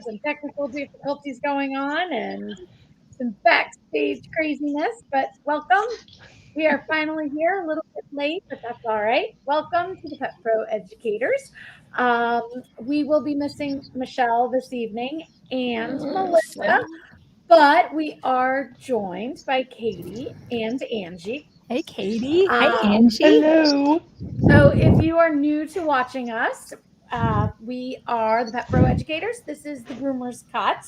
had some technical difficulties going on and some backstage craziness, but welcome. We are finally here, a little bit late, but that's all right. Welcome to the Pet Pro Educators. Um, we will be missing Michelle this evening and Melissa, but we are joined by Katie and Angie. Hey, Katie. Hi, Um, Angie. Hello. So if you are new to watching us, we are the Pet Pro Educators. This is the Groomer's Cut,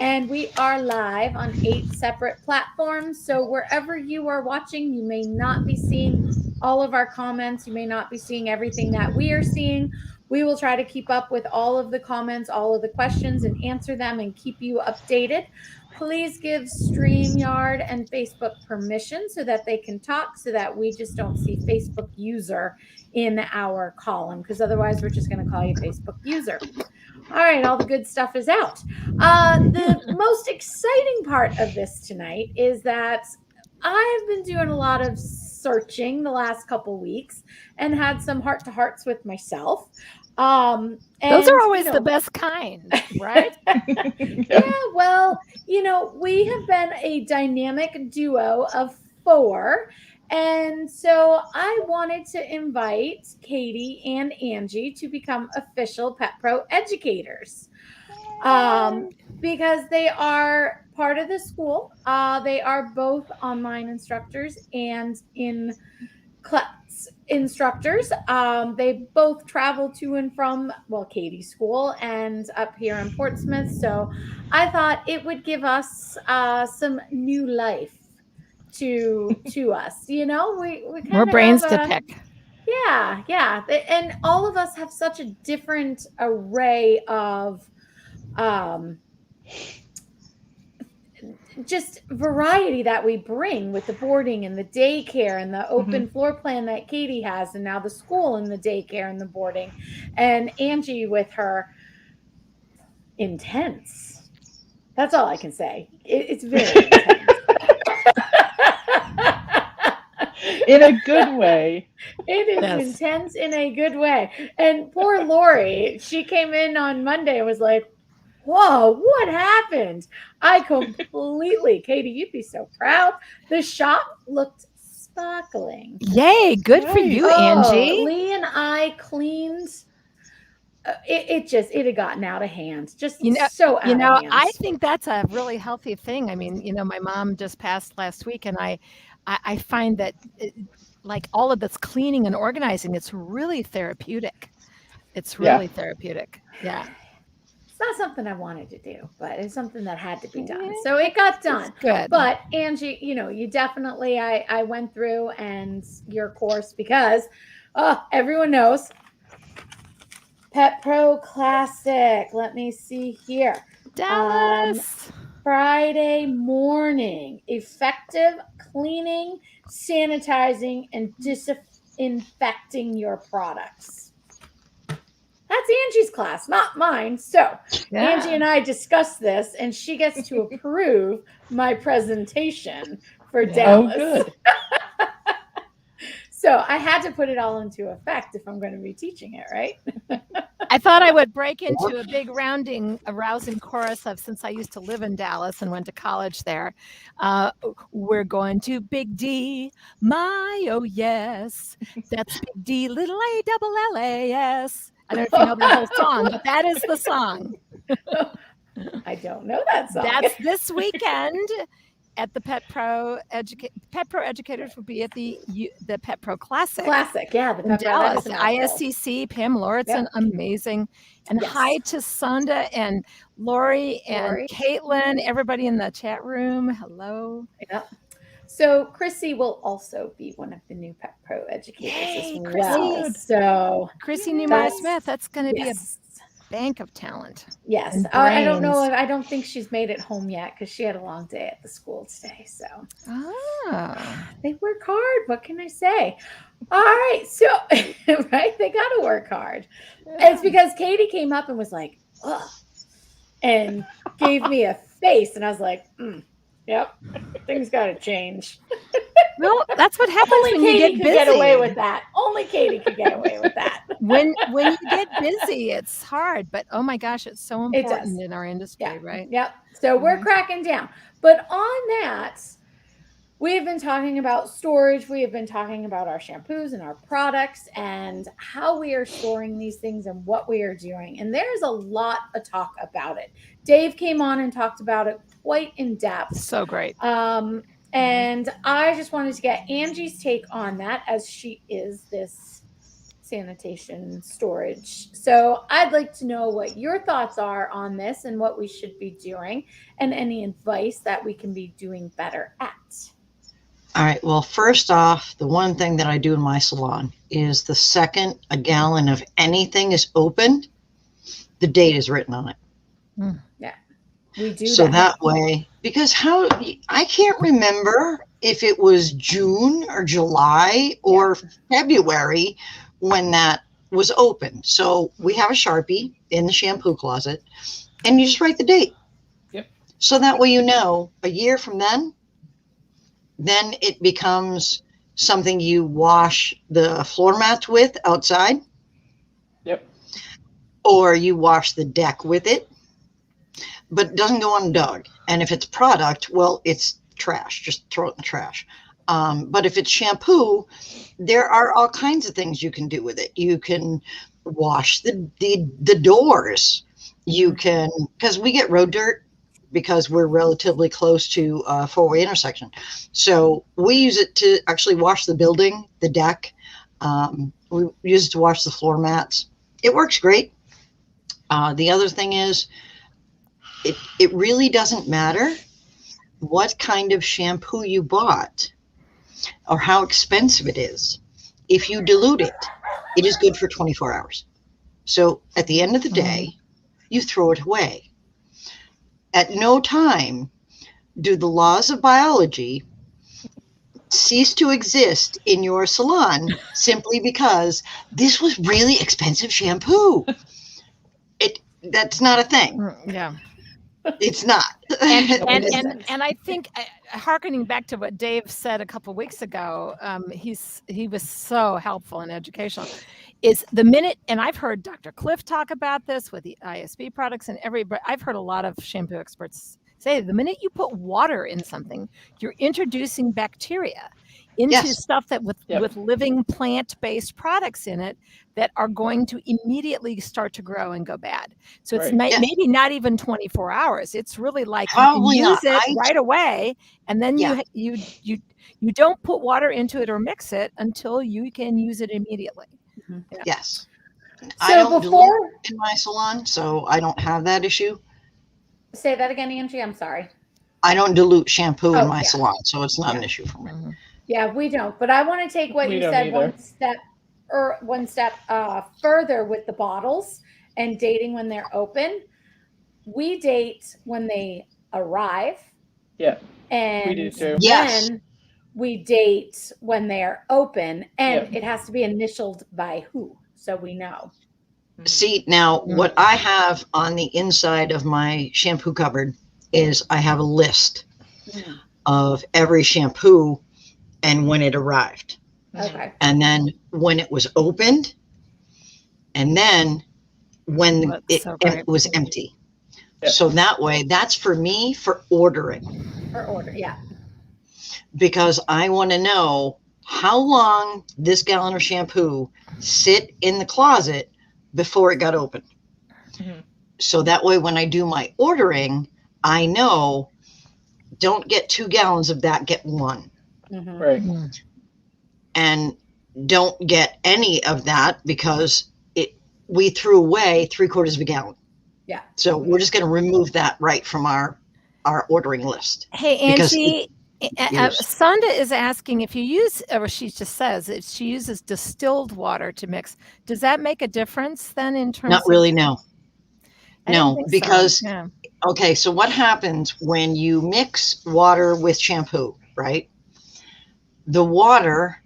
and we are live on 8 separate platforms. So wherever you are watching, you may not be seeing all of our comments. You may not be seeing everything that we are seeing. We will try to keep up with all of the comments, all of the questions, and answer them and keep you updated. Please give StreamYard and Facebook permission so that they can talk, so that we just don't see Facebook user in our column, because otherwise we're just going to call you Facebook user. All right, all the good stuff is out. The most exciting part of this tonight is that I've been doing a lot of searching the last couple weeks and had some heart-to-hearts with myself. Those are always the best kind, right? Yeah, well, we have been a dynamic duo of 4. And so I wanted to invite Katie and Angie to become official Pet Pro educators, because they are part of the school. They are both online instructors and in class instructors. They both travel to and from, Katie's school and up here in Portsmouth. So I thought it would give us some new life to us. We kind More of brains to pick. Yeah. And all of us have such a different array of just variety that we bring with the boarding and the daycare and the open floor plan that Katie has, and now the school and the daycare and the boarding, and Angie with her intense. That's all I can say. It's very intense. In a good way. It is intense in a good way. And poor Lori, she came in on Monday and was like, whoa, what happened? I completely, Katie, you'd be so proud. The shop looked sparkling. Yay, good for you, Angie. Lee and I cleaned. It had gotten out of hand. Just so out of hand. I think that's a really healthy thing. I mean, my mom just passed last week, and I find that like all of this cleaning and organizing, it's really therapeutic. It's really therapeutic. Yeah. It's not something I wanted to do, but it's something that had to be done. So it got done. Good. But Angie, you definitely, I went through and your course, because everyone knows Pet Pro Classic. Let me see here. Dallas. Friday morning, effective cleaning, sanitizing, and disinfecting your products. That's Angie's class, not mine. So Angie and I discussed this, and she gets to approve my presentation for Dallas. Oh, good. So I had to put it all into effect if I'm going to be teaching it, right? I thought I would break into a big rousing chorus of, since I used to live in Dallas and went to college there, we're going to Big D, my, oh yes, that's Big D, little A, double L-A-S. I don't know if you know the whole song, but that is the song. I don't know that song. That's this weekend at the Pet Pro Educators will be at the Pet Pro Classic. Yeah, the Pet Pro Dallas, ISCC. Pam Lauritsen, amazing. And hi to Sonda and Lori and Caitlin, everybody in the chat room. Hello. Yeah. So Chrissy will also be one of the new Pet Pro educators as well. So Chrissy Newmeyer-Smith, that's going to be a bank of talent. Yes. I don't know. I don't think she's made it home yet, because she had a long day at the school today. So they work hard. What can I say? All right. So, right. They got to work hard. Yeah. It's because Katie came up and was like, ugh, and gave me a face. And I was like, yep, things got to change. Well, that's what happens when Katie you get busy. Get away with that. Only Katie could get away with that. when you get busy, it's hard, but oh my gosh, it's so It does. important in our industry, Yeah. right? Yep. So we're cracking down. But on that, we have been talking about storage. We have been talking about our shampoos and our products and how we are storing these things and what we are doing. And there's a lot of talk about it. Dave came on and talked about it quite in depth. So great. And I just wanted to get Angie's take on that, as she is this sanitation storage. So I'd like to know what your thoughts are on this and what we should be doing and any advice that we can be doing better at. All right. Well, first off, the one thing that I do in my salon is the second a gallon of anything is opened, the date is written on it. Yeah, we do. So that way, because I can't remember if it was June or July or February when that was open. So we have a Sharpie in the shampoo closet and you just write the date. Yep. So that way, you know, a year from then it becomes something you wash the floor mats with outside. Yep. Or you wash the deck with it, but it doesn't go on a dog. And if it's product, well, it's trash. Just throw it in the trash. But if it's shampoo, there are all kinds of things you can do with it. You can wash the doors. You can, because we get road dirt because we're relatively close to a four-way intersection. So we use it to actually wash the building, the deck. We use it to wash the floor mats. It works great. The other thing is, it really doesn't matter what kind of shampoo you bought or how expensive it is. If you dilute it, it is good for 24 hours. So at the end of the day, you throw it away. At no time do the laws of biology cease to exist in your salon simply because this was really expensive shampoo. That's not a thing. Yeah. It's not. And I think, hearkening back to what Dave said a couple of weeks ago, he was so helpful and educational. Is the minute, and I've heard Dr. Cliff talk about this with the ISB products and but I've heard a lot of shampoo experts say the minute you put water in something, you're introducing bacteria into stuff that with living plant-based products in it that are going to immediately start to grow and go bad. So it's maybe not even 24 hours. It's really like Probably you can use not. it right away, and then you don't put water into it or mix it until you can use it immediately. Yeah. Yes. So I don't before dilute in my salon, so I don't have that issue. Say that again, Angie. I'm sorry. I don't dilute shampoo in my salon, so it's not an issue for me. Yeah, we don't. But I want to take what you said one step further with the bottles and dating when they're open. We date when they arrive. Yeah. And we do too. then we date when they're open, and it has to be initialed by who, so we know. See, now what I have on the inside of my shampoo cupboard is I have a list of every shampoo and when it arrived. Okay. And then when it was opened, and then when it was empty. Yep. So that way, that's for me for ordering. For order, yeah. Because I want to know how long this gallon of shampoo sit in the closet before it got opened. So that way, when I do my ordering, I know don't get 2 gallons of that, get 1. Right. And don't get any of that because we threw away 3/4 of a gallon. Yeah. So we're just going to remove that right from our ordering list. Hey, Angie, Sonda is asking if you use, or she just says if she uses distilled water to mix, does that make a difference then in terms Not really, no. No, because, so. Okay, so what happens when you mix water with shampoo, right? The water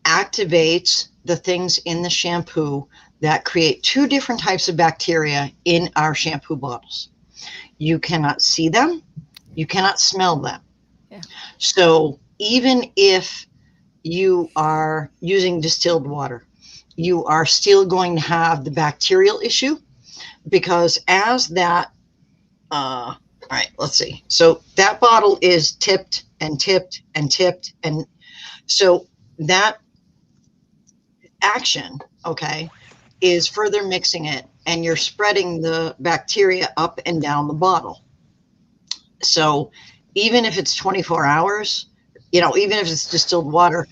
activates the things in the shampoo that create 2 different types of bacteria in our shampoo bottles. You cannot see them, you cannot smell them. Yeah. So even if you are using distilled water you are still going to have the bacterial issue, because as that, all right, let's see. So that bottle is tipped and tipped and tipped. And so that action, okay, is further mixing it, and you're spreading the bacteria up and down the bottle. So even if it's 24 hours, even if it's distilled water,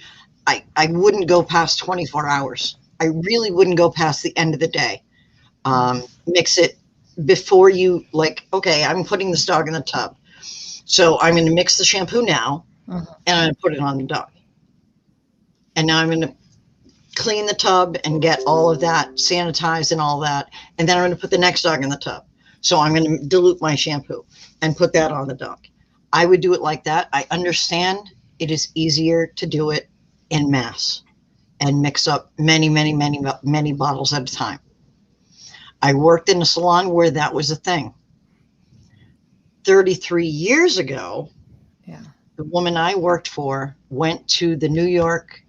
I wouldn't go past 24 hours. I really wouldn't go past the end of the day. Mix it before you, like, okay, I'm putting this dog in the tub. So I'm going to mix the shampoo now, and I'm going to put it on the dog. And now I'm going to clean the tub and get all of that sanitized and all that. And then I'm going to put the next dog in the tub. So I'm going to dilute my shampoo and put that on the dog. I would do it like that. I understand it is easier to do it in mass and mix up many, many, many, many bottles at a time. I worked in a salon where that was a thing. 33 years ago, the woman I worked for went to the New York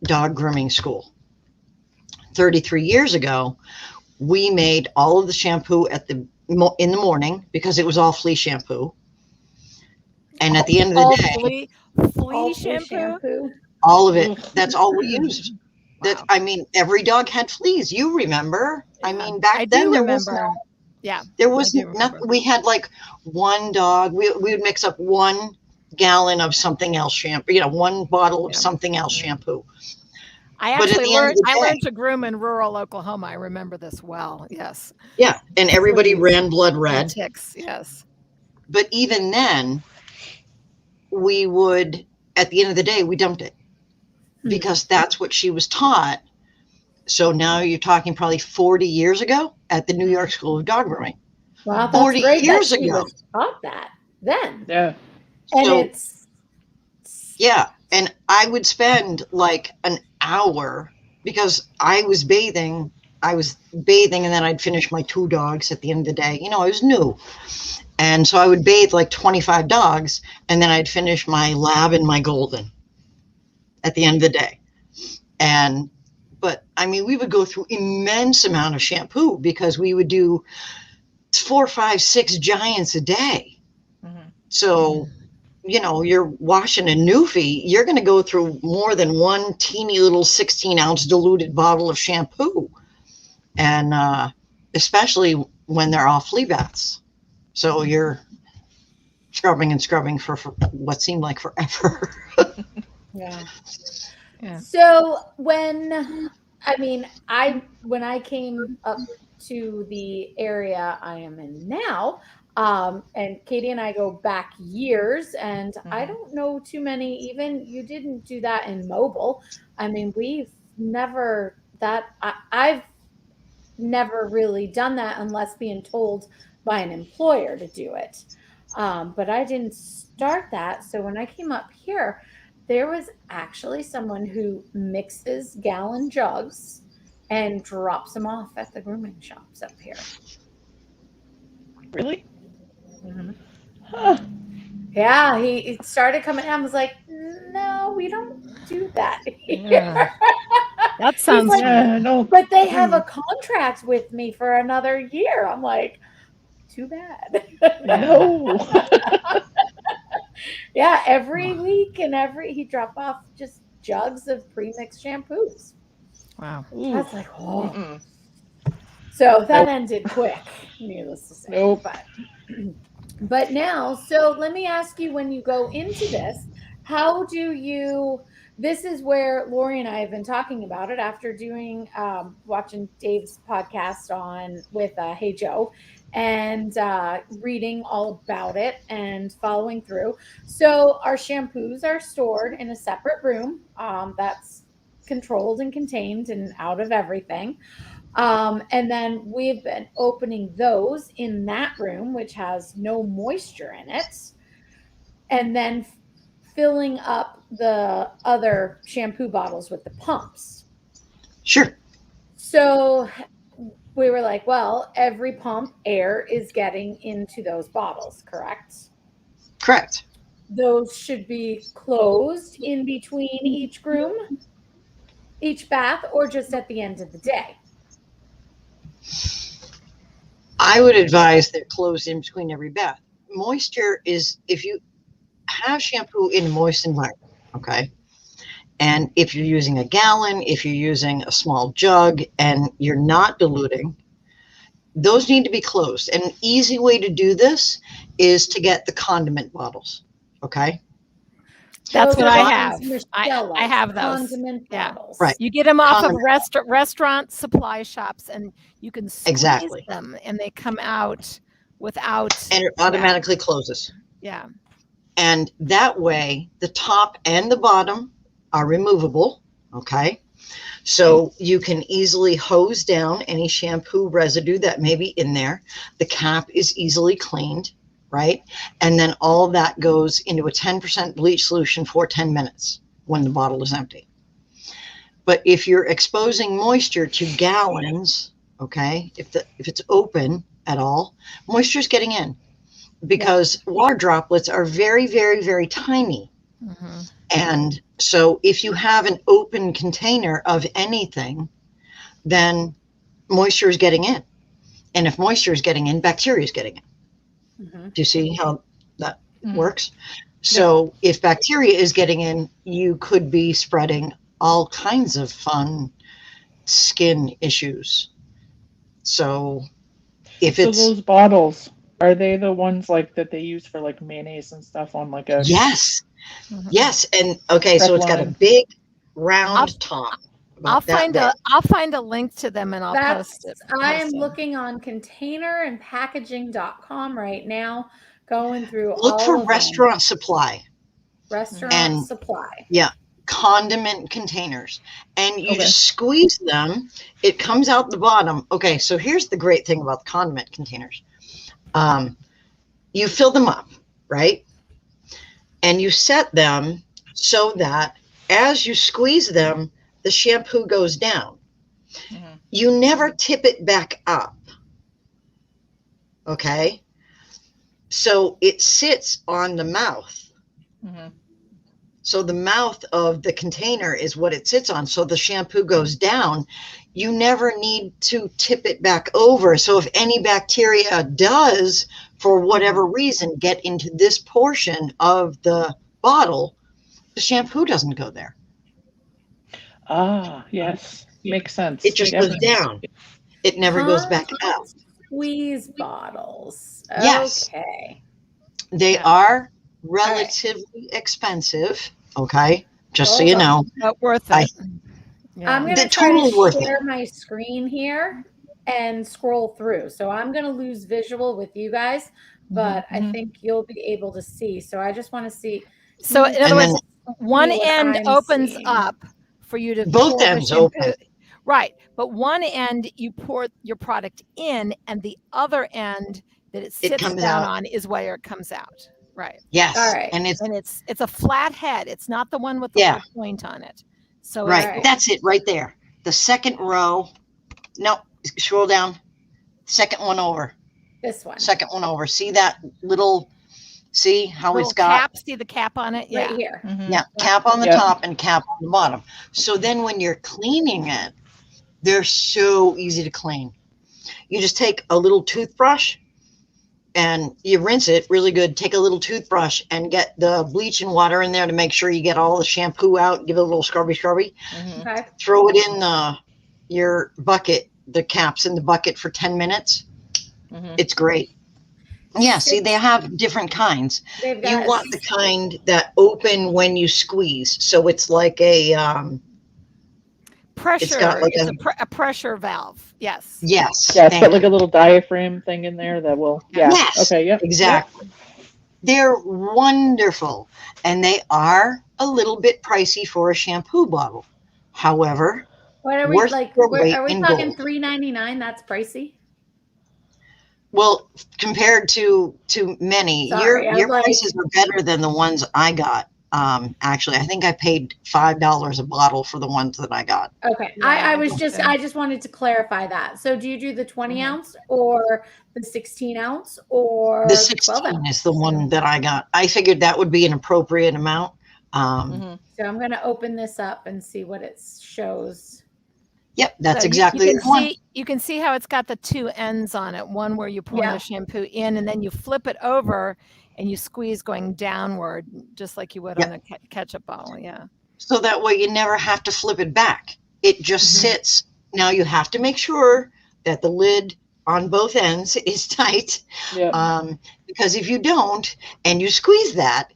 dog grooming school. 33 years ago, we made all of the shampoo in the morning because it was all flea shampoo. And at the end of the day, flea shampoo, all of it. That's all we used. Wow. I mean, every dog had fleas. You remember? Yeah. I mean, back then there was no. Yeah, there was nothing. We had like one dog. We would mix up 1 gallon of something else shampoo. 1 bottle of something else shampoo. I learned to groom in rural Oklahoma. I remember this well. Yes. Yeah, and everybody ran blood red. Ticks. Yes. But even then, we would, at the end of the day, we dumped it because that's what she was taught. So now you're talking probably 40 years ago at the New York School of Dog Grooming. Wow, that's 40 great years that she ago. Was taught that then. Yeah. And so, yeah, and I would spend like an hour because I was bathing, and then I'd finish my 2 dogs at the end of the day. I was new. And so I would bathe like 25 dogs, and then I'd finish my lab and my golden at the end of the day. But I mean, we would go through immense amount of shampoo because we would do 4, 5, 6 giants a day. Mm-hmm. So, you're washing a newfie, you're going to go through more than 1 teeny little 16-ounce diluted bottle of shampoo. And especially when they're off flea baths. So you're scrubbing and scrubbing for what seemed like forever. Yeah. So when I came up to the area I am in now, and Katie and I go back years, and I don't know too many, even you didn't do that in mobile. I mean, I've never really done that unless being told by an employer to do it. But I didn't start that. So when I came up here, there was actually someone who mixes gallon jugs and drops them off at the grooming shops up here. Really? Mm-hmm. Huh. Yeah, he started coming down and was like, no, we don't do that here. Yeah. That sounds like, no. But they have a contract with me for another year. I'm like, too bad. No. Yeah, every week and he dropped off just jugs of pre-mixed shampoos. Wow. I was like, oh. Mm-mm. So that ended quick, needless to say. Nope. But now, so let me ask you, when you go into this, how do you, this is where Lori and I have been talking about it after doing, watching Dave's podcast with Hey Joe, and reading all about it and following through. So our shampoos are stored in a separate room that's controlled and contained and out of everything. And then we've been opening those in that room, which has no moisture in it, and then filling up the other shampoo bottles with the pumps. Sure. So we were like, well, every pump air is getting into those bottles, correct? Correct. Those should be closed in between each groom? each bath or just at the end of the day? I would advise they're closed in between every bath. Moisture is, if you have shampoo in a moist environment, okay, and if you're using a gallon, if you're using a small jug and you're not diluting, those need to be closed. And an easy way to do this is to get the condiment bottles, okay? That's Those what are I the have. ones I Michelle likes, have those. condiment Yeah. bottles. Right. You get them off of Condiment. restaurant supply shops, and you can squeeze Exactly. them, and they come out without. And it automatically closes. Yeah. And that way, the top and the bottom are removable, okay? So you can easily hose down any shampoo residue that may be in there. The cap is easily cleaned, right? And then all that goes into a 10% bleach solution for 10 minutes when the bottle is empty. But if you're exposing moisture to gallons, okay, if it's open at all, moisture is getting in because water droplets are very, very, very tiny. Mm-hmm. And so if you have an open container of anything, then moisture is getting in. And if moisture is getting in, bacteria is getting in. Mm-hmm. Do you see how that works? So if bacteria is getting in, you could be spreading all kinds of fun skin issues. So if So it's... those bottles, are they the ones like that they use for like mayonnaise and stuff on like a... Yes. Mm-hmm. Yes. And okay, so it's got a big round top. I'll find a link to them and I'll post it. I am looking on containerandpackaging.com right now, going through Look all for of restaurant supply. Restaurant supply. Yeah. Condiment containers. And you just squeeze them. It comes out the bottom. Okay. So here's the great thing about the condiment containers. You fill them up, right? And you set them so that as you squeeze them, the shampoo goes down. Mm-hmm. You never tip it back up. Okay. So it sits on the mouth. Mm-hmm. So the mouth of the container is what it sits on. So the shampoo goes down. You never need to tip it back over. So if any bacteria does, for whatever reason, get into this portion of the bottle, the shampoo doesn't go there. Ah, yes. Makes sense. It just goes down. It never goes back up. Squeeze bottles. Yes. Okay. They are relatively expensive. Okay. Just so you know. But worth it. I'm going to try to share my screen here and scroll through. So I'm going to lose visual with you guys, but I think you'll be able to see. So I just want to see. So in other words, one end opens up for you to both ends open. Right. But one end you pour your product in, and the other end that it sits down on is where it comes out. Right. Yes. All right. And it's a flat head. It's not the one with the little point on it. So that's it right there. The second row. No, scroll down. Second one over. This one. Second one over. See that little? See how little it's got cap? See the cap on it? Right here. Mm-hmm. Yeah, cap on the top and cap on the bottom. So then when you're cleaning it, they're so easy to clean. You just take a little toothbrush and you rinse it really good. Take a little toothbrush and get the bleach and water in there to make sure you get all the shampoo out. Give it a little scrubby. Mm-hmm. Okay. Throw it in your bucket. The cap's in the bucket for 10 minutes. Mm-hmm. It's great. Yeah, see, they have different kinds. You want the kind that open when you squeeze. So it's like a pressure. It's a pressure valve. Yes. Yes. Yeah, it's got like a little diaphragm thing in there that will. Yeah. Yes. Okay. Yep. Exactly. Yep. They're wonderful, and they are a little bit pricey for a shampoo bottle. However, what are we like? Are we talking $3.99? That's pricey. Well, compared to many, your prices are better than the ones I got. Actually, I think I paid $5 a bottle for the ones that I got. Okay. Yeah, I just wanted to clarify that. So do you do the 20 ounce or the 16 ounce or the 16 is the one that I got. I figured that would be an appropriate amount. So I'm going to open this up and see what it shows. Yep, that's So exactly you the can one. see you can see how it's got the two ends on it. One where you pour the shampoo in, and then you flip it over and you squeeze going downward, just like you would on a ketchup bottle. Yeah. So that way you never have to flip it back. It just sits. Now you have to make sure that the lid on both ends is tight. Because if you don't and you squeeze that,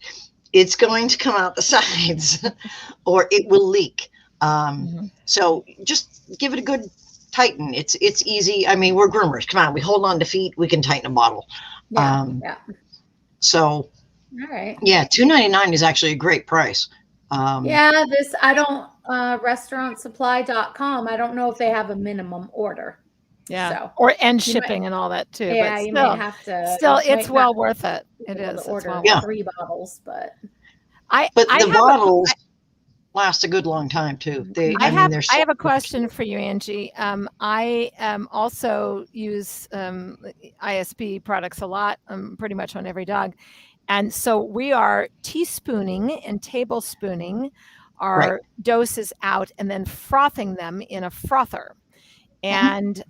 it's going to come out the sides or it will leak. So just give it a good tighten. It's easy. I mean, we're groomers. Come on, we hold on to feet. We can tighten a bottle. So, all right. Yeah, $2.99 is actually a great price. This I don't restaurantsupply.com. I don't know if they have a minimum order. Yeah, so, and shipping and all that too. Yeah, but you may have to. Still, it's well worth it. It is. Order 3 bottles, but the bottles last a good long time too. I have a question for you, Angie. I also use ISB products a lot, pretty much on every dog, and so we are teaspooning and tablespooning our doses out and then frothing them in a frother. And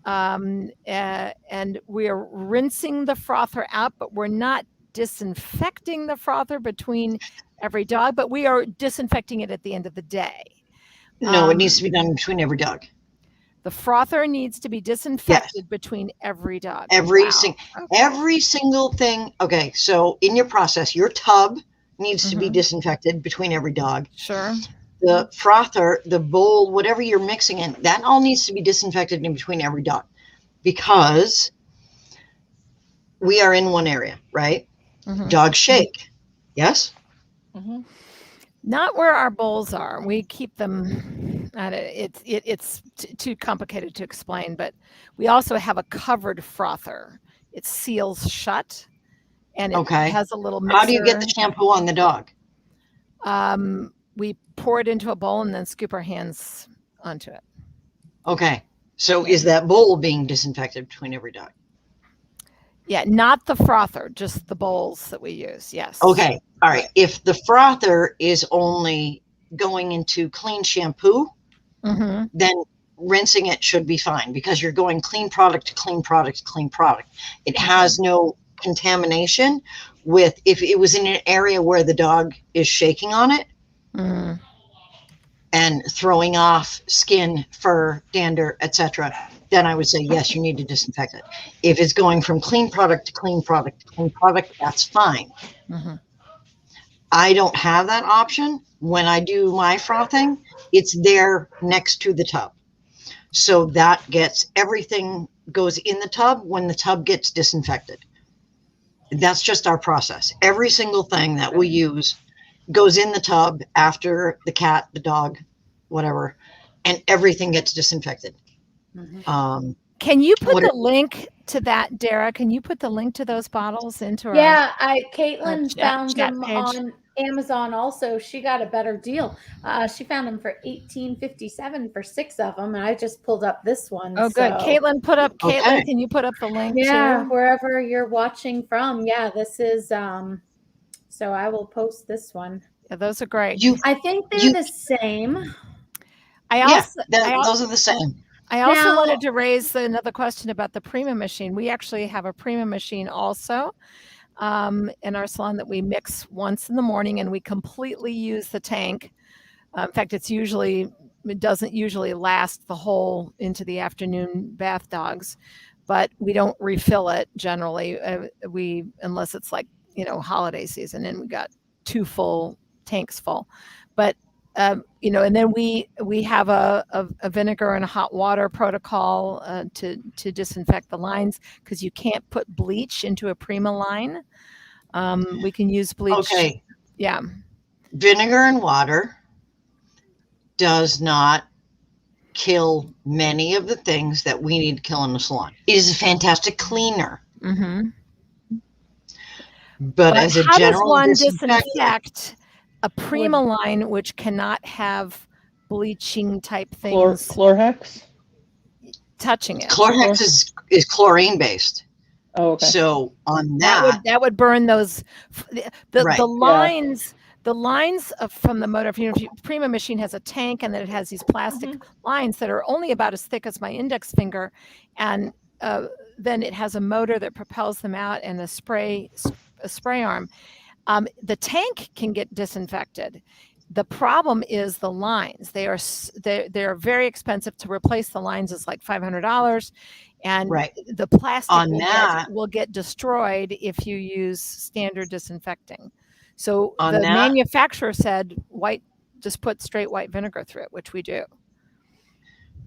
we are rinsing the frother out, but we're not disinfecting the frother between every dog, but we are disinfecting it at the end of the day. No, it needs to be done between every dog. The frother needs to be disinfected between every dog. Every single thing. Okay, so in your process, your tub needs to be disinfected between every dog. Sure. The frother, the bowl, whatever you're mixing in, that all needs to be disinfected in between every dog, because we are in one area, right? Dogs shake. Yes? Not where our bowls are. We keep them at it. It's too complicated to explain, but we also have a covered frother. It seals shut, and it has a little mixer. How do you get the shampoo on the dog? We pour it into a bowl and then scoop our hands onto it. Okay. So is that bowl being disinfected between every dog? Yeah, not the frother, just the bowls that we use. Yes. Okay. All right. If the frother is only going into clean shampoo, then rinsing it should be fine, because you're going clean product to clean product to clean product. It has no contamination with, if it was in an area where the dog is shaking on it, and throwing off skin, fur, dander, etc., then I would say, yes, you need to disinfect it. If it's going from clean product to clean product to clean product, that's fine. I don't have that option. When I do my frothing, it's there next to the tub. So that gets, everything goes in the tub when the tub gets disinfected. That's just our process. Every single thing that we use goes in the tub after the cat, the dog, whatever, and everything gets disinfected. Can you put the link to that, Dara? Can you put the link to those bottles into our Caitlin found them page on Amazon also. She got a better deal. She found them for $18.57 for 6 of them, and I just pulled up this one. Oh, good. Caitlin, Caitlin, can you put up the link too? Wherever you're watching from. Yeah, this is so I will post this one. Yeah, those are great. I think they're the same. Those are the same. I also wanted to raise another question about the Prima machine. We actually have a Prima machine also in our salon that we mix once in the morning, and we completely use the tank. In fact, it doesn't usually last the whole into the afternoon bath dogs, but we don't refill it generally. Unless it's like, holiday season, and we got 2 full tanks full. But and then we have a vinegar and a hot water protocol to disinfect the lines, because you can't put bleach into a Prima line. We can use bleach. Okay. Yeah. Vinegar and water does not kill many of the things that we need to kill in the salon. It is a fantastic cleaner. But as a how general does one disinfect a Prima line which cannot have bleaching type things? Chlorhex? Touching it. Chlorhex is chlorine based. Oh, okay. So on that would burn those the lines. the lines from the motor, Prima machine has a tank, and then it has these plastic lines that are only about as thick as my index finger, and then it has a motor that propels them out and a spray arm. The tank can get disinfected. The problem is the lines. They're very expensive. To replace the lines is like $500, and the plastic will get destroyed if you use standard disinfecting. So the manufacturer said, just put straight white vinegar through it, which we do.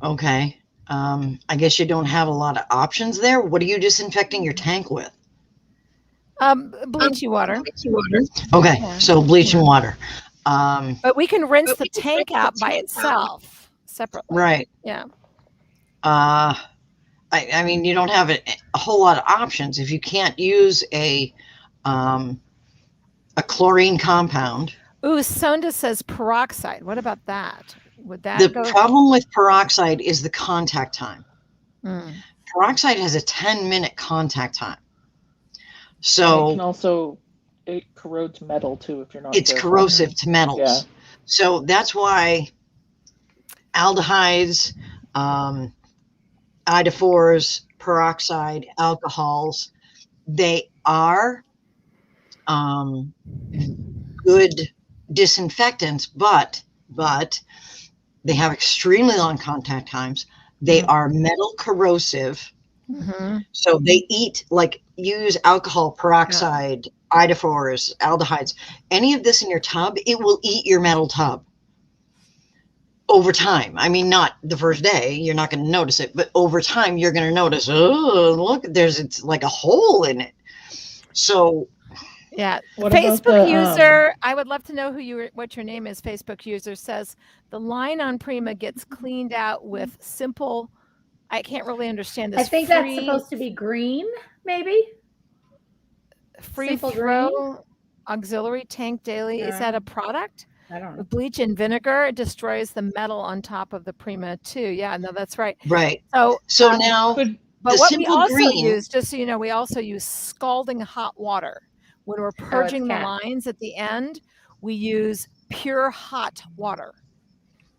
Okay. I guess you don't have a lot of options there. What are you disinfecting your tank with? Bleaching water. Okay, so bleaching water. But we can rinse the tank out by itself separately. Right. Yeah. I mean, you don't have a whole lot of options. If you can't use a chlorine compound. Ooh, Sonda says peroxide. What about that? Would that The problem with peroxide is the contact time. Peroxide has a 10-minute contact time. So it corrodes metal too if you're not It's careful. corrosive to metals. Yeah. So that's why aldehydes, iodophores, peroxide, alcohols, they are good disinfectants, but they have extremely long contact times. They are metal corrosive. So they eat, like, use alcohol, peroxide, iodophores, aldehydes, any of this in your tub, it will eat your metal tub over time. I mean, not the first day, you're not going to notice it, but over time you're going to notice, oh, look, it's like a hole in it. So Facebook user, I would love to know what your name is. Facebook user says the line on Prima gets cleaned out with simple. I can't really understand this. I think that's supposed to be green, maybe. Free throw auxiliary tank daily. Is that a product? I don't know. With bleach and vinegar, it destroys the metal on top of the Prima too. Yeah, no, that's right. Right. So now, but what we also use, just so you know, we also use scalding hot water. When we're purging the lines at the end, we use pure hot water.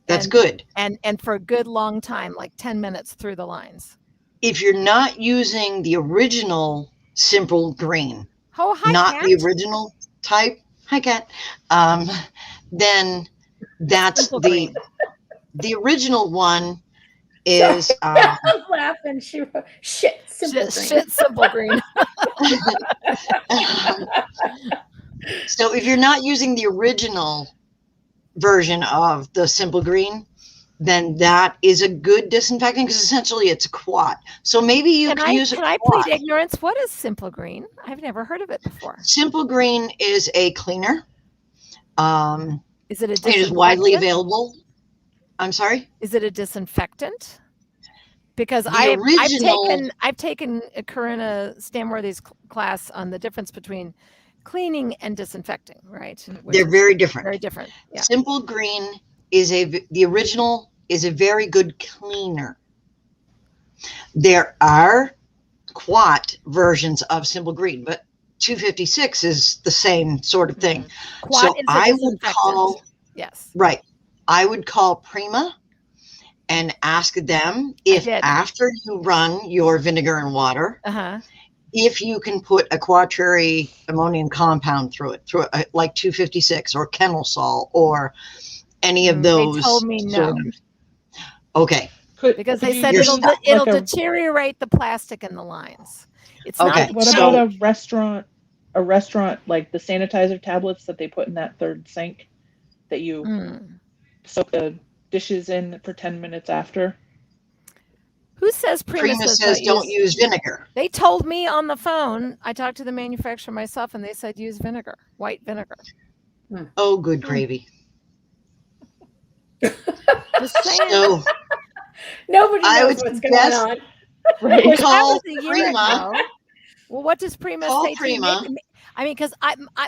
That's good. And for a good long time, like 10 minutes through the lines. If you're not using the original Simple Green, not Kat. the original type, hi Kat, then that's the original one is I was laughing. She wrote, Simple Green. So if you're not using the original version of the Simple Green, then that is a good disinfectant, because essentially it's a quat. So maybe you can use a quat. Can I plead ignorance? What is Simple Green? I've never heard of it before. Simple Green is a cleaner. Is it a disinfectant? It is widely available. I'm sorry? Is it a disinfectant? Because I've taken Corinna Stanworthy's class on the difference between cleaning and disinfecting, right? They're very different. Very different. Yeah. Simple Green the original is a very good cleaner. There are quat versions of Simple Green, but 256 is the same sort of thing. Quat so is I would call I would call Prima and ask them if after you run your vinegar and water, if you can put a quaternary ammonium compound through it, like 256 or Kenelsol or any of those. They told me no. Okay. Because they said it'll deteriorate the plastic in the lines. It's not. What about a restaurant, like the sanitizer tablets that they put in that third sink that you soak the dishes in for 10 minutes after? Who says Prima says don't use vinegar? They told me on the phone. I talked to the manufacturer myself, and they said use vinegar, white vinegar. Oh, good gravy. Just saying. So, nobody knows what's going on. Right. Call Prima. Well, what does Prima say Prima. to you? I mean, because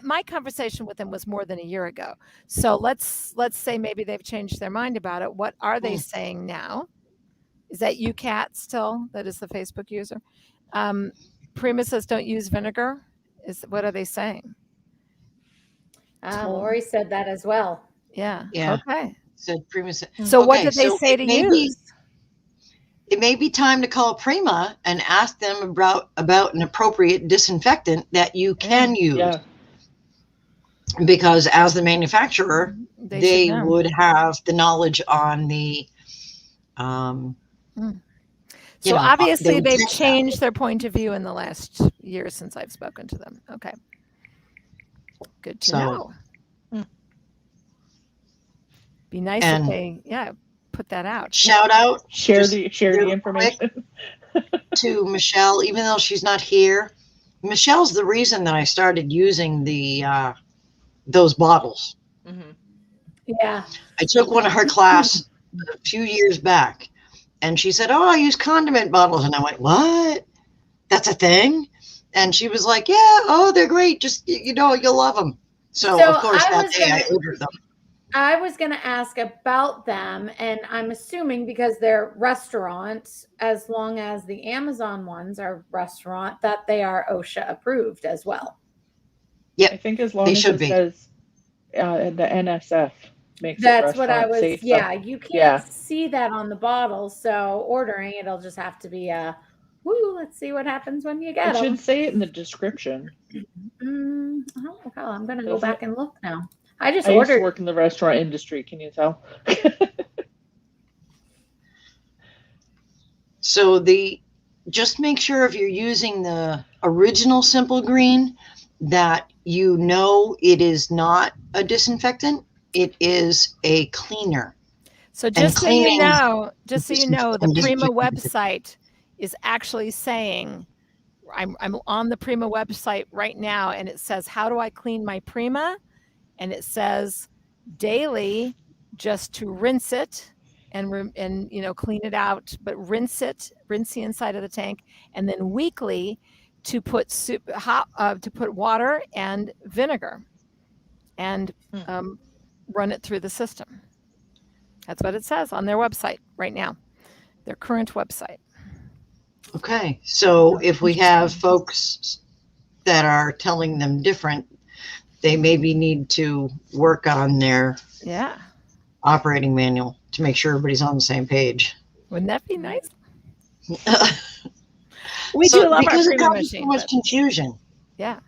my conversation with them was more than a year ago. So let's say maybe they've changed their mind about it. What are they saying now? Is that you, Kat, still? That is the Facebook user. Prima says don't use vinegar. What are they saying? Lori said that as well. Yeah. Yeah. Okay. Said Prima. So what Okay, did they so say to use? It may be time to call Prima and ask them about an appropriate disinfectant that you can use. Yeah. Because as the manufacturer, They they should know. would have the knowledge on the So obviously would they've check that. changed their point of view in the last year since I've spoken to them. Okay. Good to know. Be nice if they put that out. Shout out. Share the real information. quick to Michelle, even though she's not here. Michelle's the reason that I started using the those bottles. Yeah. I took one of her class a few years back, and she said, "Oh, I use condiment bottles," and I went, "What? That's a thing?" And she was like, "Yeah, oh, they're great. Just you'll love them." So of course that day I ordered them. I was going to ask about them, and I'm assuming because they're restaurants, as long as the Amazon ones are restaurant, that they are OSHA approved as well. Yeah, I think as long as it says the NSF makes That's it what I was. safe. Yeah, you can't see that on the bottle, so ordering it'll just have to be woo. Let's see what happens when you get them. It should say it in the description. I don't recall. I'm going to go back and look now. I used to ordered. work in the restaurant industry. Can you tell? So just make sure if you're using the original Simple Green that it is not a disinfectant. It is a cleaner. So just so you know, the Prima website is actually saying, I'm on the Prima website right now, and it says, "How do I clean my Prima?" And it says daily just to rinse it and clean it out, but rinse the inside of the tank, and then weekly to put water and vinegar and run it through the system. That's what it says on their website right now, their current website. Okay, so if we have folks that are telling them different, they maybe need to work on their operating manual to make sure everybody's on the same page. Wouldn't that be nice? We do love because our Prima it machine. So much confusion. Yeah.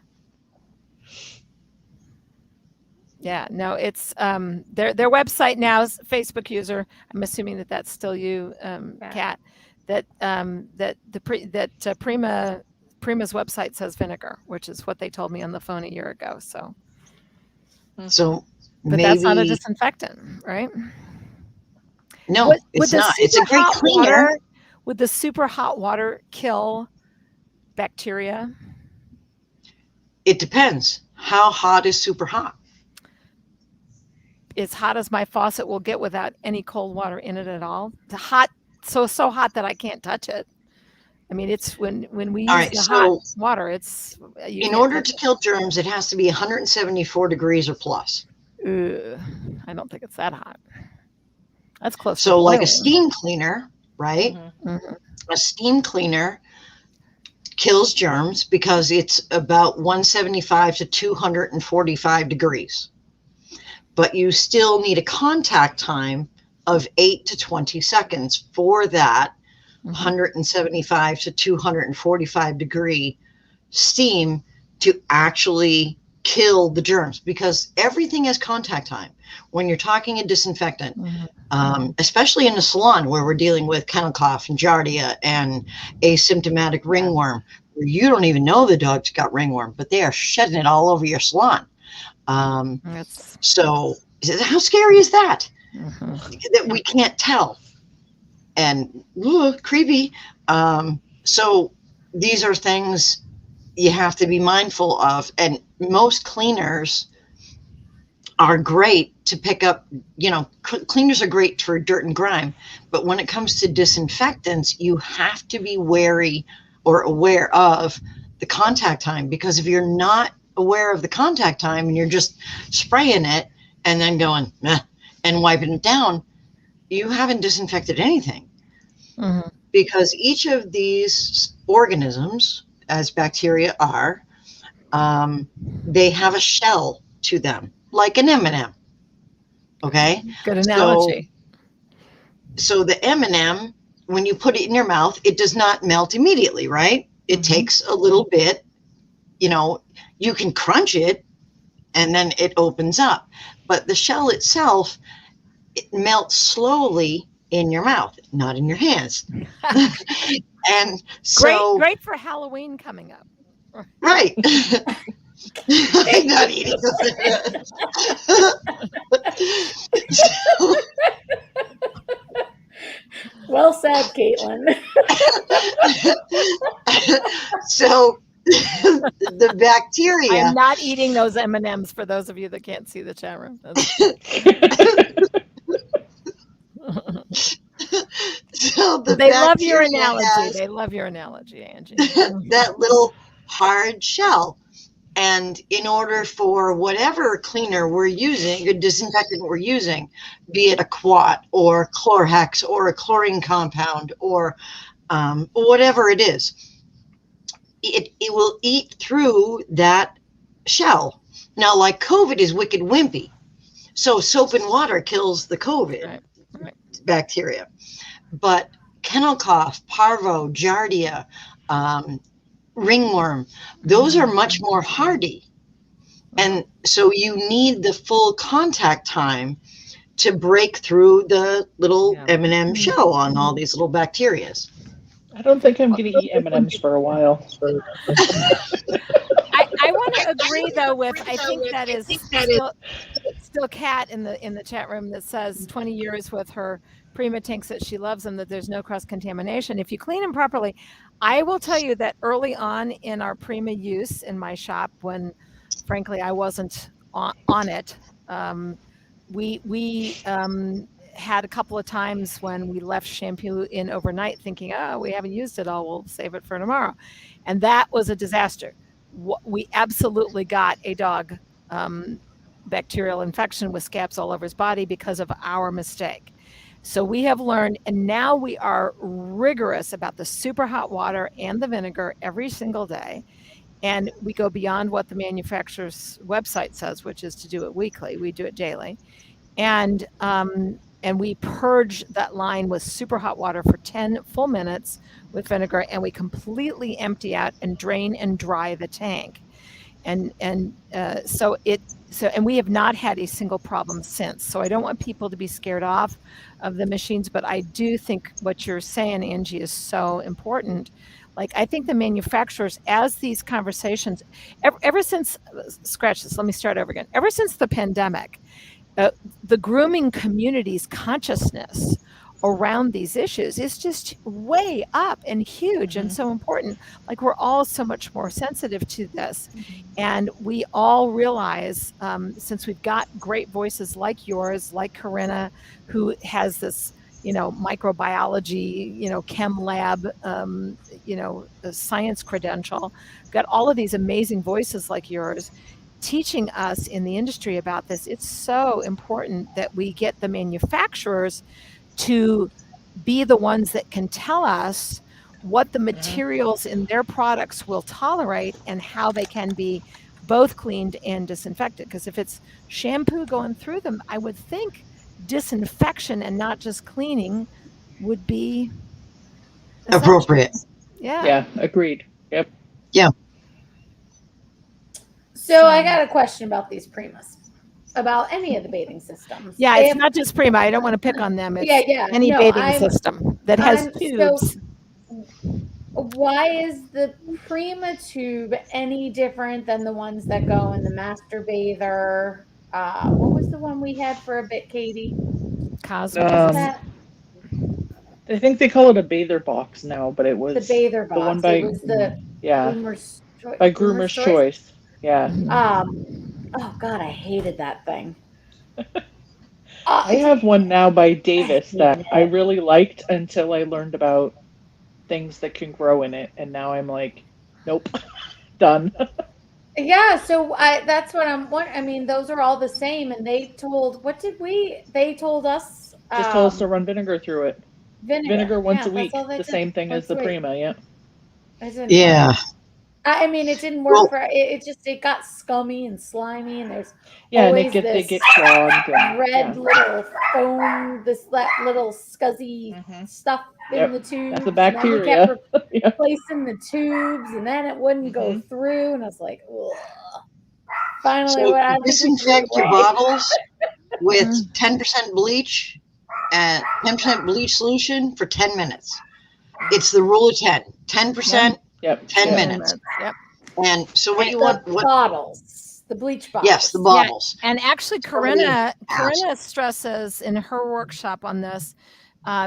Yeah, no, it's their website now is Facebook user. I'm assuming that that's still you, Kat. Prima's website says vinegar, which is what they told me on the phone a year ago. But that's not a disinfectant, right? No, it's not. It's a great cleaner. Would the super hot water kill bacteria? It depends. How hot is super hot? As hot as my faucet will get without any cold water in it at all. The hot, so hot that I can't touch it. I mean, it's when we use the hot water, it's in order to kill germs, it has to be 174 degrees or plus. I don't think it's that hot. That's close. So, like a steam cleaner, right? Mm-hmm. A steam cleaner kills germs because it's about 175 to 245 degrees. But you still need a contact time of 8 to 20 seconds for that 175 to 245 degree steam to actually kill the germs, because everything has contact time. When you're talking a disinfectant, especially in a salon where we're dealing with kennel cough and giardia and asymptomatic ringworm, where you don't even know the dog's got ringworm, but they are shedding it all over your salon. So how scary is that? That we can't tell, and creepy. So these are things you have to be mindful of, and most cleaners are great to pick up. Cleaners are great for dirt and grime, but when it comes to disinfectants, you have to be wary or aware of the contact time, because if you're not aware of the contact time and you're just spraying it and then going and wiping it down, you haven't disinfected anything. Because each of these organisms, as bacteria are, they have a shell to them. like an M&M. Okay. Good analogy. So the M&M, when you put it in your mouth, it does not melt immediately, right? It takes a little bit, you know, you can crunch it and then it opens up. But the shell itself, it melts slowly in your mouth, not in your hands. And so great for Halloween coming up. right. I'm not eating Well said, Caitlin. So the bacteria. I'm not eating those M&Ms for those of you that can't see the chat room. So they love your analogy. They love your analogy, Angie. That little hard shell. And in order for whatever cleaner we're using, a disinfectant we're using, be it a quat or Chlorhex or a chlorine compound or whatever it is, it will eat through that shell. Now, like COVID is wicked wimpy. So soap and water kills the COVID bacteria. But kennel cough, parvo, giardia, ringworm, those are much more hardy. And so you need the full contact time to break through the little M&M shell on all these little bacteria. I don't think I'm going to eat M&Ms for a while. I want to agree though with, I think that is still Kat in the chat room that says 20 years with her Prima tanks that she loves them, that there's no cross contamination. If you clean them properly, I will tell you that early on in our Prima use in my shop, when frankly I wasn't on it, we had a couple of times when we left shampoo in overnight thinking, oh, we haven't used it all, we'll save it for tomorrow. And that was a disaster. We absolutely got a dog bacterial infection with scabs all over his body because of our mistake. So we have learned, and now we are rigorous about the super hot water and the vinegar every single day. And we go beyond what the manufacturer's website says, which is to do it weekly. We do it daily. And we purge that line with super hot water for 10 full minutes with vinegar, and we completely empty out and drain and dry the tank. And we have not had a single problem since. So I don't want people to be scared off of the machines, but I do think what you're saying, Angie, is so important. Like, I think the manufacturers, as these conversations, ever since, scratch this, let me start over again. Ever since the pandemic, the grooming community's consciousness around these issues is just way up and huge and so important. Like, we're all so much more sensitive to this. And we all realize, since we've got great voices like yours, like Corinna, who has this, microbiology, chem lab, science credential, got all of these amazing voices like yours teaching us in the industry about this. It's so important that we get the manufacturers to be the ones that can tell us what the materials in their products will tolerate and how they can be both cleaned and disinfected. Because if it's shampoo going through them, I would think disinfection and not just cleaning would be appropriate. Yeah, agreed. Yep. Yeah. So I got a question about these Primas, about any of the bathing systems. Yeah, it's not just Prima. I don't want to pick on them. It's any bathing system that has tubes. So why is the Prima tube any different than the ones that go in the master bather? What was the one we had for a bit, Katie? Cosmos. I think they call it a bather box now, but it was the bather box. The one by, it was the Groomer's by Groomer's Choice. Yeah. Oh God, I hated that thing. I have one now by Davis that I really liked until I learned about things that can grow in it, and now I'm like, nope, done. Yeah, so that's what I mean, those are all the same, and they told they told us just told us to run vinegar through it. Vinegar once a week, the same thing as the Prima. Yeah. Yeah. I mean, it didn't work Well, for it got scummy and slimy, and there's Yeah, and always they this get clogged and red yeah. little foam, little scuzzy Hmm. stuff in Yep. the That's the tubes, and then we kept bacteria. Yeah. replacing the tubes, and then it wouldn't go Hmm. through, and I was like, ugh. Finally, so what I think we threw it disinfect your away. bottles with Mm. 10% bleach and 10% bleach solution for 10 minutes. It's the rule of 10. 10%, Yep. 10 Yep. minutes. Yep. And so what And you the want, what, bottles, the bleach yes, the bottles. Yeah, bottles. and actually, So many Corinna stresses in her workshop on this.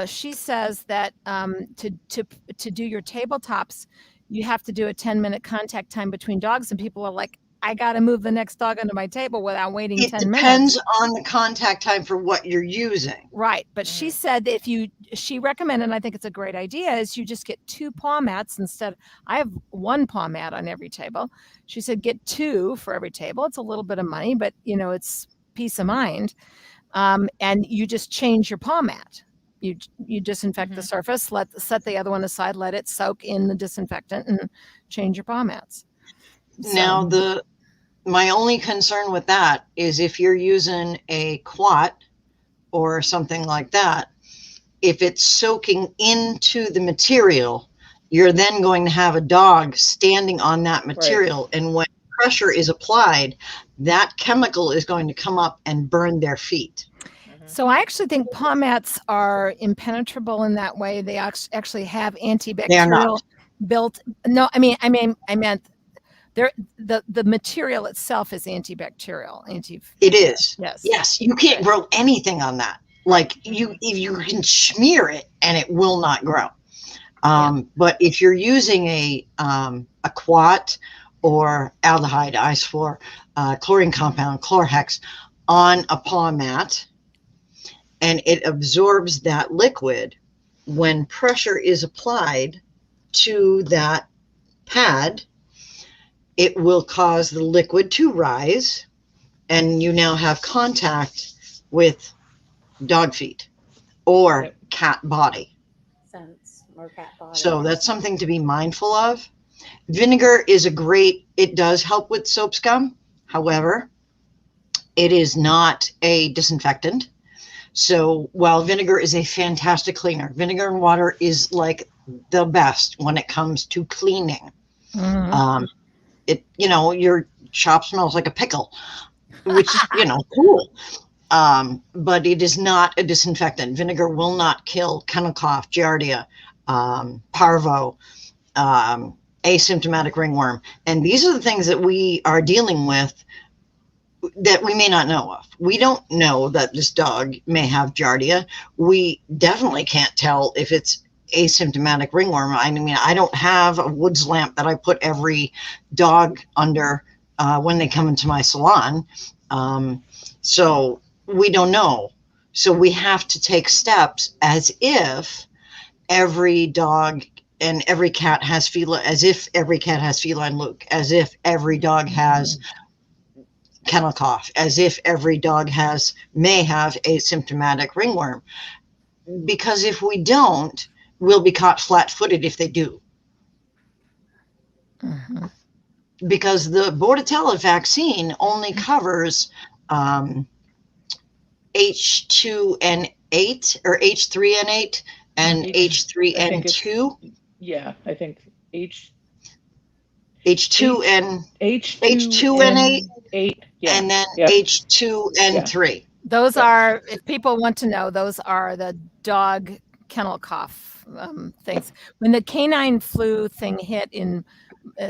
She says that to do your tabletops, you have to do a 10-minute contact time between dogs, and people are like, I got to move the next dog onto my table without waiting It 10 depends minutes. on the contact time for what you're using. Right, but she said that she recommended, and I think it's a great idea, is you just get 2 paw mats instead. I have 1 paw mat on every table. She said get 2 for every table. It's a little bit of money, but it's peace of mind. And you just change your paw mat. You disinfect the surface, set the other one aside, let it soak in the disinfectant, and change your paw mats. Now, my only concern with that is if you're using a quat or something like that, if it's soaking into the material, you're then going to have a dog standing on that material. Right. And when pressure is applied, that chemical is going to come up and burn their feet. So I actually think paw mats are impenetrable in that way. They actually have antibacterial built. No, I meant the material itself is antibacterial. It is. Yes. Yes. You can't grow anything on that. Like you can smear it and it will not grow. But if you're using a quat or aldehyde, isoflor, chlorine compound, chlorhex on a paw mat, and it absorbs that liquid, when pressure is applied to that pad, it will cause the liquid to rise, and you now have contact with dog feet or cat body. Or cat body. So that's something to be mindful of. Vinegar is it does help with soap scum. However, it is not a disinfectant. So while vinegar is a fantastic cleaner, vinegar and water is like the best when it comes to cleaning. Mm-hmm. Your shop smells like a pickle, which is, cool. But it is not a disinfectant. Vinegar will not kill kennel cough, giardia, parvo, asymptomatic ringworm. And these are the things that we are dealing with that we may not know of. We don't know that this dog may have giardia. We definitely can't tell if it's asymptomatic ringworm. I mean, I don't have a woods lamp that I put every dog under when they come into my salon. So we don't know. So we have to take steps as if every dog and every cat has feline, as if every cat has feline Luke, as if every dog has kennel cough, as if every dog may have asymptomatic ringworm. Because if we don't, we'll be caught flat-footed if they do. Mm-hmm. Because the Bordetella vaccine only covers H2N8 or H3N8 and H3N2. Yeah, I think H2N8, yeah, and then H2N3. Yeah. Those are, if people want to know, those are the dog kennel cough things. When the canine flu thing hit in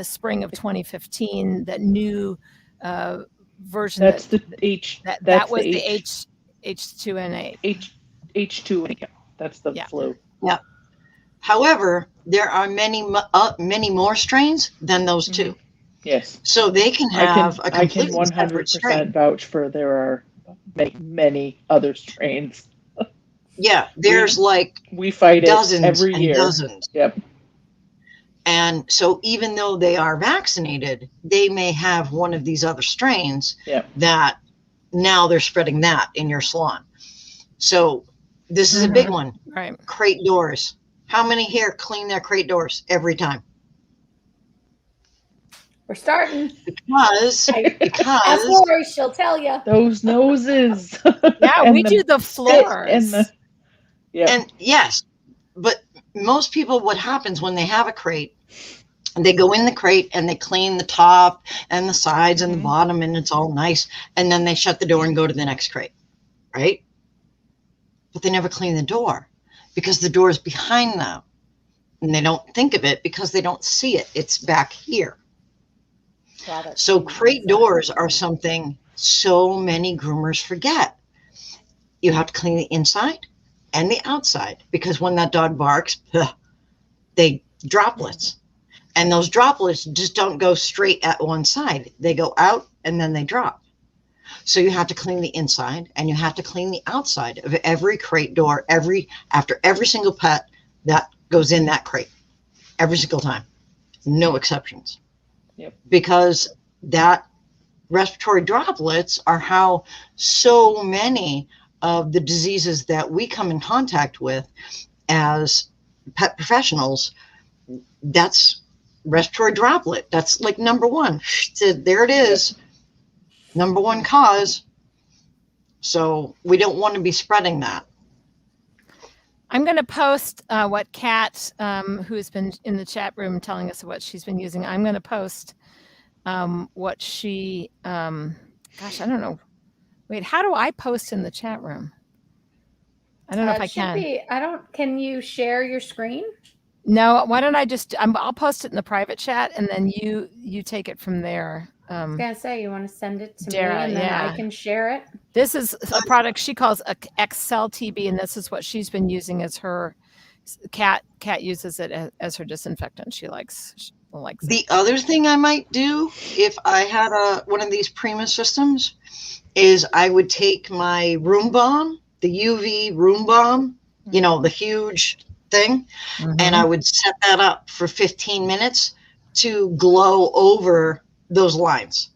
spring of 2015, that new version, that's the H. That was the H2N8. H2N8. That's the flu. Yeah. However, there are many more strains than those two. Yes. So they can have a completely I can 100% vouch for there are many other strains. Yeah, there's we fight dozens it every year. Dozens. Yep. And so even though they are vaccinated, they may have one of these other strains that now they're spreading that in your salon. So this is a big one. Right. Crate doors. How many here clean their crate doors every time? We're starting. Because Ask Lori, she'll tell you. Those noses. Yeah, And we do the floors. And yes, but most people, what happens when they have a crate, they go in the crate and they clean the top and the sides and the bottom, and it's all nice. And then they shut the door and go to the next crate, right? But they never clean the door because the door is behind them. And they don't think of it because they don't see it. It's back here. So crate doors are something so many groomers forget. You have to clean the inside and the outside, because when that dog barks, they droplets. And those droplets just don't go straight at one side. They go out and then they drop. So you have to clean the inside and you have to clean the outside of every crate door after every single pet that goes in that crate. Every single time. No exceptions. Yep. Because that respiratory droplets are how so many of the diseases that we come in contact with as pet professionals, that's respiratory droplet. That's like number one. There it is. Number one cause. So we don't want to be spreading that. I'm going to post what Kat, who's been in the chat room telling us what she's been using. I'm going to post what she, gosh, I don't know. Wait, how do I post in the chat room? I don't know if I can. Can you share your screen? No, why don't I just, I'll post it in the private chat and then you take it from there. I was going to say, you want to send it to Dara, me and then I can share it? This is a product she calls Excel TB, and this is what she's been using as her, Kat uses it as her disinfectant. She likes the other thing I might do if I had one of these Prima systems is I would take my room bomb, the UV room bomb, the huge thing, and I would set that up for 15 minutes to glow over those lines.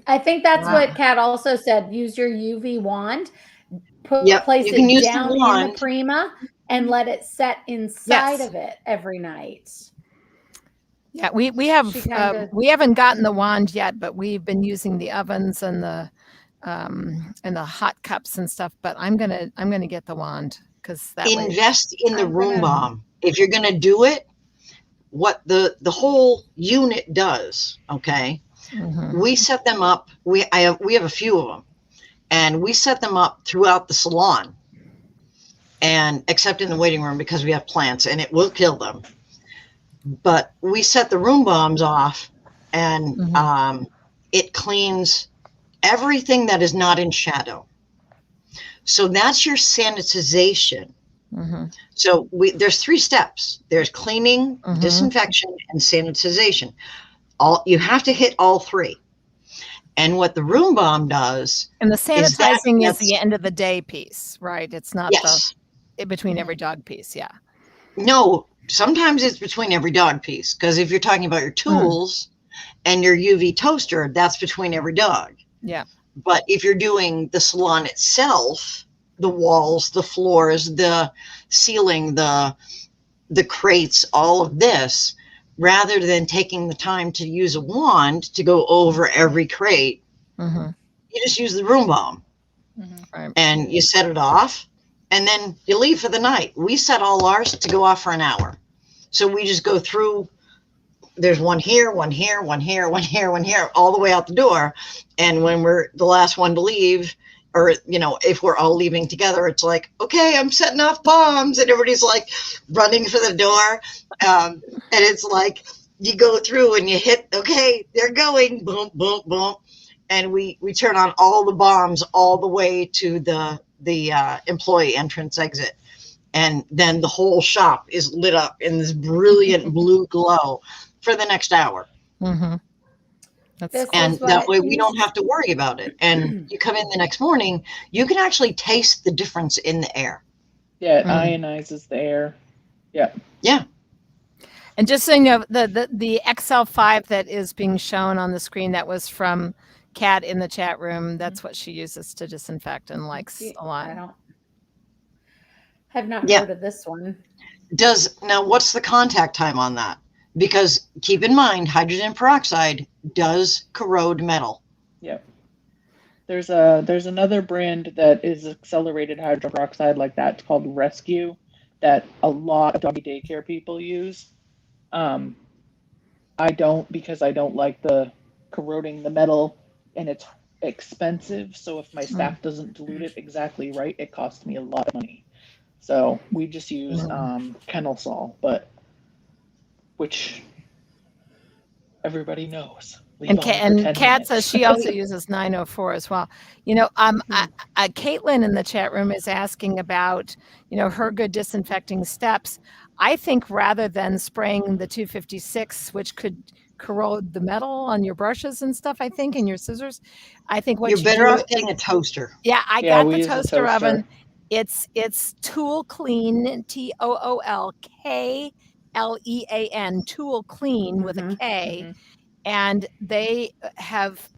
I think that's what Kat also said. Use your UV wand, place you can it use down the wand in the Prima, and let it set inside of it every night. Yeah, we haven't gotten the wand yet, but we've been using the ovens and the hot cups and stuff. But I'm gonna get the wand because that invest in the room bomb. If you're gonna do it, what the whole unit does, okay? We set them up. We have a few of them, and we set them up throughout the salon, and except in the waiting room because we have plants and it will kill them. But we set the room bombs off, and it cleans everything that is not in shadow. So that's your sanitization. So there's 3 steps. There's cleaning, disinfection, and sanitization. You have to hit all 3. And what the room bomb does, and the sanitizing is the end of the day piece, right? It's not the between every dog piece. Yeah. No, sometimes it's between every dog piece, because if you're talking about your tools and your UV toaster, that's between every dog. Yeah. But if you're doing the salon itself, the walls, the floors, the ceiling, the crates, all of this, rather than taking the time to use a wand to go over every crate, you just use the room bomb. And you set it off, and then you leave for the night. We set all ours to go off for an hour. So we just go through, there's one here, one here, one here, one here, one here, all the way out the door. And when we're the last one to leave, or, if we're all leaving together, it's like, okay, I'm setting off bombs. And everybody's like running for the door. And it's like, you go through and you hit, okay, they're going, boom, boom, boom. And we turn on all the bombs all the way to the employee entrance exit. And then the whole shop is lit up in this brilliant blue glow for the next hour. And that way we don't have to worry about it. And you come in the next morning, you can actually taste the difference in the air. Yeah, it ionizes the air. Yeah. Yeah. And just so you know, the XL5 that is being shown on the screen, that was from Kat in the chat room. That's what she uses to disinfect and likes a lot. Have not heard of this one. Now, what's the contact time on that? because keep in mind, hydrogen peroxide does corrode metal. Yep. There's another brand that is accelerated hydrogen peroxide like that. It's called Rescue, that a lot of doggy daycare people use. I don't, because I don't like the corroding the metal, and it's expensive. So if my staff doesn't dilute it exactly right, it costs me a lot of money. So we just use Kennel Sol, but which everybody knows. And Kat says she also uses 904 as well. You know, Caitlin in the chat room is asking about, you know, her good disinfecting steps. I think rather than spraying the 256, which could corrode the metal on your brushes and stuff, I think, and your scissors, I think what you're you better do, off getting a toaster. Yeah, I got the use toaster oven. It's Tool Clean, TOOLKLEAN, Tool Clean with a K. And they have,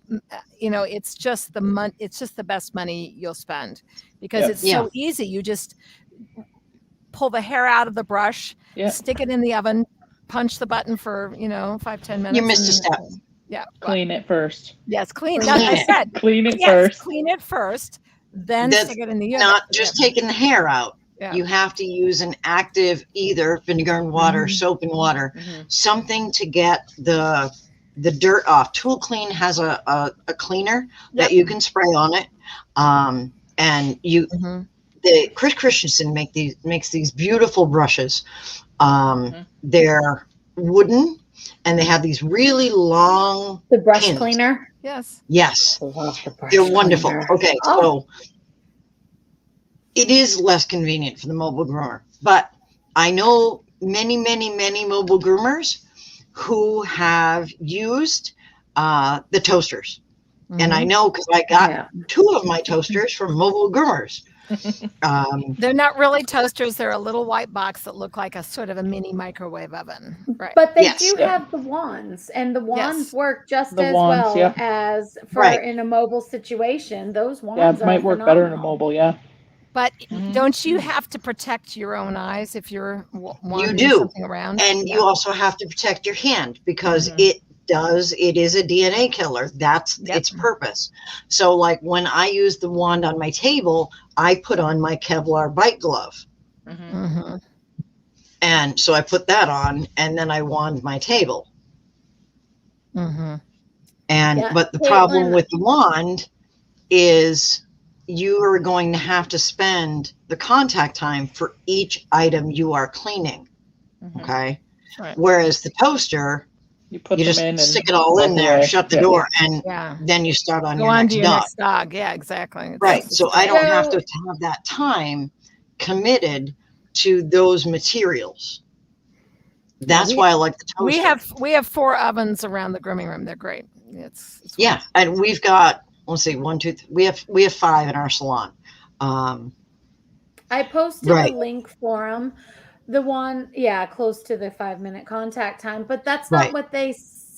you know, it's just the best money you'll spend, because it's so easy. You just pull the hair out of the brush, stick it in the oven, punch the button for, you know, 5-10 minutes. You missed a step. Yeah. Clean it first. Yes, clean. I said clean it first. Clean it first, then stick it in the oven. Not just taking the hair out. Yeah. You have to use an active, either vinegar and water, soap and water, something to get the dirt off. Tool Clean has a cleaner that you can spray on it. And you, Chris Christensen makes these beautiful brushes. They're wooden, and they have these really long The brush pins. cleaner? Yes. Yes. The They're wonderful. Cleaner. Okay, so it is less convenient for the mobile groomer, but I know many, many, many mobile groomers who have used the toasters. And I know because I got 2 of my toasters from mobile groomers. They're not really toasters. They're a little white box that look like a sort of a mini microwave oven. Right. But they do have the wands, and the wands work just as well as for in a mobile situation. Those wands might work better in a mobile, But don't you have to protect your own eyes if you're wanding something around? And you also have to protect your hand, because it is a DNA killer. That's its purpose. So like when I use the wand on my table, I put on my Kevlar bite glove. And so I put that on, and then I wand my table. And but the problem with the wand is you are going to have to spend the contact time for each item you are cleaning. Okay. Right. Whereas the toaster, you just stick it all in there, shut the door, and then you start on your next dog. Yeah, exactly. Right. So I don't have to have that time committed to those materials. That's why I like the toaster. We have 4 ovens around the grooming room. They're great. It's and we've got, let's see, 1, 2, 3, we have 5 in our salon. I posted a link for them. The one, close to the 5-minute contact time, but that's not what they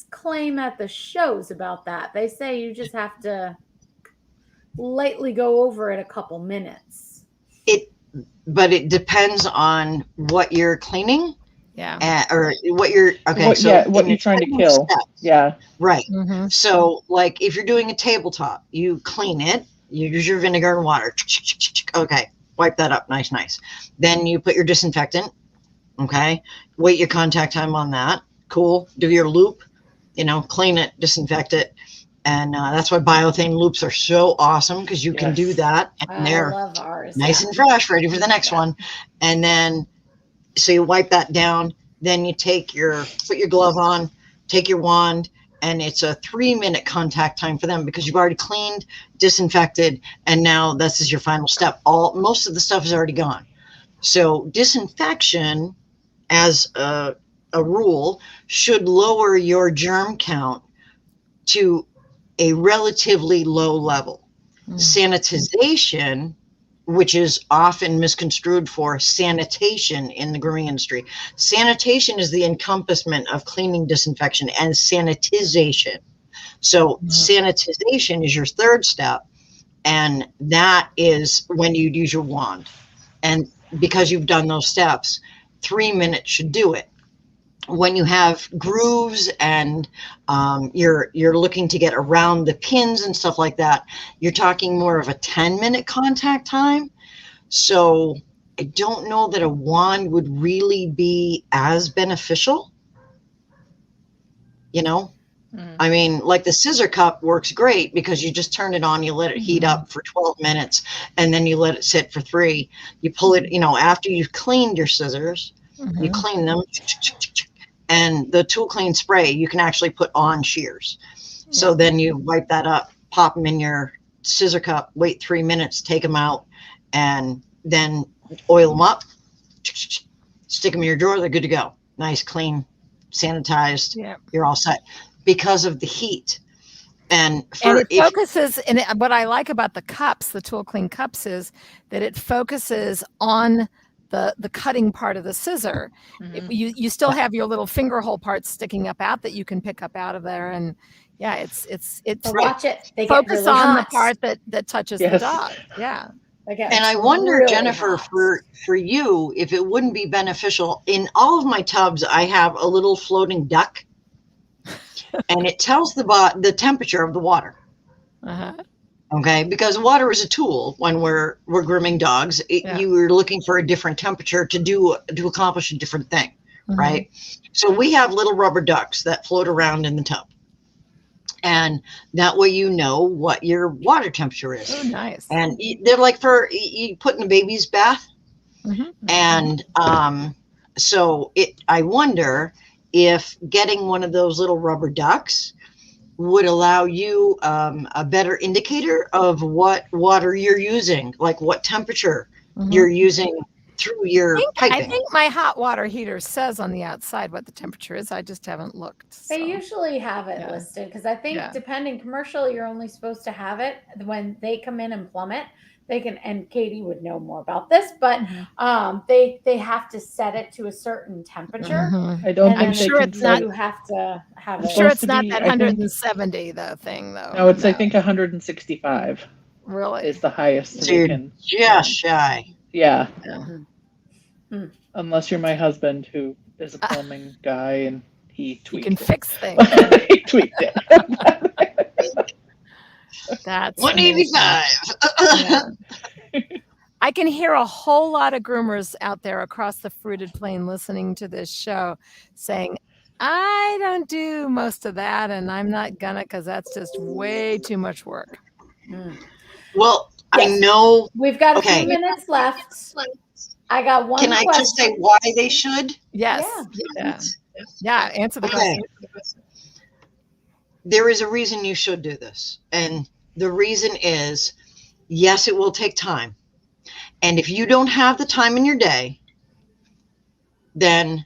claim at the shows about that. They say you just have to lightly go over it a couple minutes. But it depends on what you're cleaning. Or what you're what you're trying to kill. Right. So like if you're doing a tabletop, you clean it, you use your vinegar and water. Okay, wipe that up, nice. Then you put your disinfectant. Okay, wait your contact time on that. Cool. Do your loop, clean it, disinfect it. And that's why biothane loops are so awesome, because you can do that, and they're nice and fresh, ready for the next one. And then so you wipe that down, then you put your glove on, take your wand, and it's a 3-minute contact time for them, because you've already cleaned, disinfected, and now this is your final step. Most of the stuff is already gone. So disinfection, as a rule, should lower your germ count to a relatively low level. Sanitization, which is often misconstrued for sanitation in the grooming industry. Sanitation is the encompassment of cleaning, disinfection, and sanitization. So sanitization is your 3rd step, and that is when you'd use your wand. And because you've done those steps, 3 minutes should do it. when you have grooves and you're looking to get around the pins and stuff like that, you're talking more of a 10-minute contact time. So I don't know that a wand would really be as beneficial, you know. I mean, like the scissor cup works great because you just turn it on, you let it heat up for 12 minutes, and then you let it sit for 3. You pull it, after you've cleaned your scissors, you clean them, and the tool clean spray, you can actually put on shears. So then you wipe that up, pop them in your scissor cup, wait 3 minutes, take them out, and then oil them up, stick them in your drawer, they're good to go. Nice, clean, sanitized, you're all set. Because of the heat. And it focuses, and what I like about the cups, the tool clean cups, is that it focuses on the cutting part of the scissor. You still have your little finger hole parts sticking up out that you can pick up out of there, and it's watch it. They focus get really on hot. the part that touches the dog. Yeah. And I wonder, really Jennifer, for you, if it wouldn't be beneficial. In all of my tubs, I have a little floating duck. And it tells the temperature of the water. Okay, because water is a tool when we're grooming dogs. You are looking for a different temperature to accomplish a different thing, right? So we have little rubber ducks that float around in the tub, and that way you know what your water temperature is. Oh, nice. And they're like for you put in a baby's bath, and so I wonder if getting one of those little rubber ducks would allow you a better indicator of what water you're using, like what temperature you're using through your piping. I think my hot water heater says on the outside what the temperature is. I just haven't looked. They usually have it listed, because I think depending commercial, you're only supposed to have it when they come in and plumb it. They can, and Katie would know more about this, but they have to set it to a certain temperature. I don't think I'm sure it's not. You have to have it. I'm sure it's not that 170 thing though. No, it's I think 165. Really, is the highest. So you're just shy. Yeah. Unless you're my husband, who is a plumbing guy, and he tweaked. You can fix things. He tweaked it. That's 185. I can hear a whole lot of groomers out there across the fruited plain listening to this show saying, I don't do most of that, and I'm not gonna, because that's just way too much work. Well, I know we've got a few minutes left. I got one question. Can I just say why they should? Yes. Yeah. Answer the question. There is a reason you should do this. And the reason is, yes, it will take time. And if you don't have the time in your day, then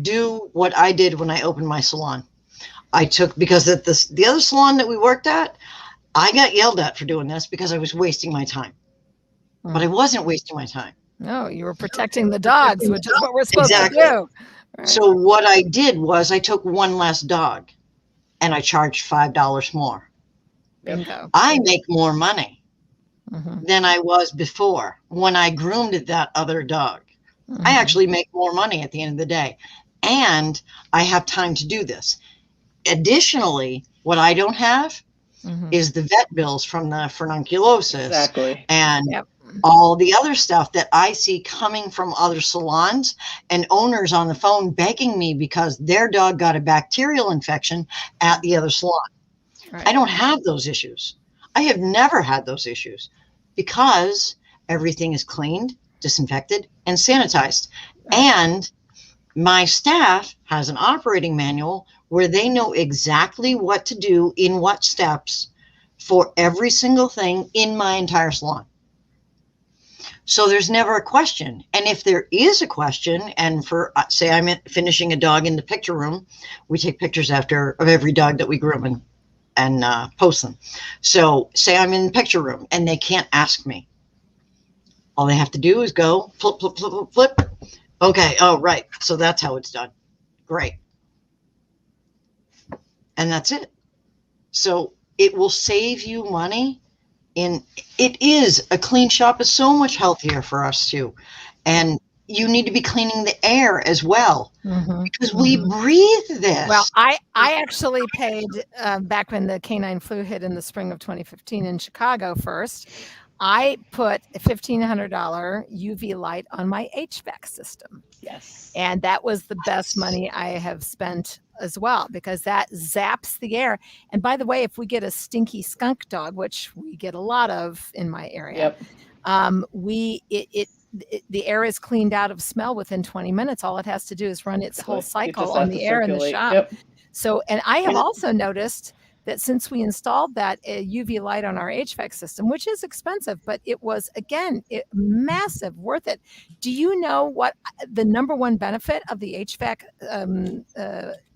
do what I did when I opened my salon. Because at the other salon that we worked at, I got yelled at for doing this because I was wasting my time. But I wasn't wasting my time. No, you were protecting the dogs, which is what we're supposed to do. Right. So what I did was I took one less dog and I charged $5 more. Bingo. I make more money than I was before when I groomed that other dog. I actually make more money at the end of the day. And I have time to do this. Additionally, what I don't have is the vet bills from the furunculosis and all the other stuff that I see coming from other salons and owners on the phone begging me because their dog got a bacterial infection at the other salon. Right. I don't have those issues. I have never had those issues because everything is cleaned, disinfected, and sanitized. And my staff has an operating manual where they know exactly what to do in what steps for every single thing in my entire salon. So there's never a question. And if there is a question, and for say I'm finishing a dog in the picture room, we take pictures of every dog that we groom and post them. So say I'm in the picture room and they can't ask me. All they have to do is go flip, flip, flip, flip, flip. Okay. Oh, right. So that's how it's done. Great. And that's it. So it will save you money. It is a clean shop is so much healthier for us too. And you need to be cleaning the air as well, Mhm. because we breathe this. Well, I actually paid back when the canine flu hit in the spring of 2015 in Chicago first. I put a $1,500 UV light on my HVAC system. Yes. And that was the best money I have spent as well, because that zaps the air. And by the way, if we get a stinky skunk dog, which we get a lot of in my area, the air is cleaned out of smell within 20 minutes. All it has to do is run its whole cycle on the air in the shop. Yep. So, and I have also noticed that since we installed that UV light on our HVAC system, which is expensive, but it was, again, massive, worth it. Do you know what the number one benefit of the HVAC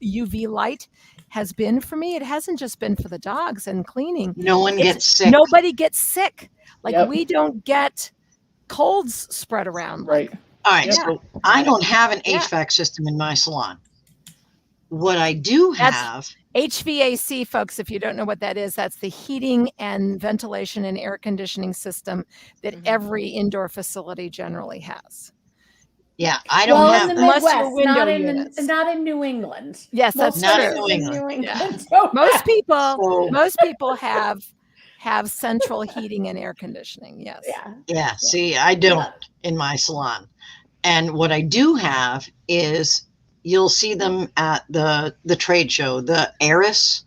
UV light has been for me? It hasn't just been for the dogs and cleaning. No one gets sick. Nobody gets sick. Like Yep. we don't get colds spread around. Right. All right, Yep. so I don't have an Yeah. HVAC system in my salon. What I do That's- have, HVAC, folks, if you don't know what that is, that's the heating and ventilation and air conditioning system that every indoor facility generally has. yeah, I don't Well, have in the that. Unless your Midwest, window not in units. not in New England. Yes, that's Most Not true. in places New in England. New England. Yeah. don't Most have- people, So- most people have central heating and air conditioning. Yes. Yeah. See, I don't in my salon. And what I do have is, you'll see them at the trade show, the Eris,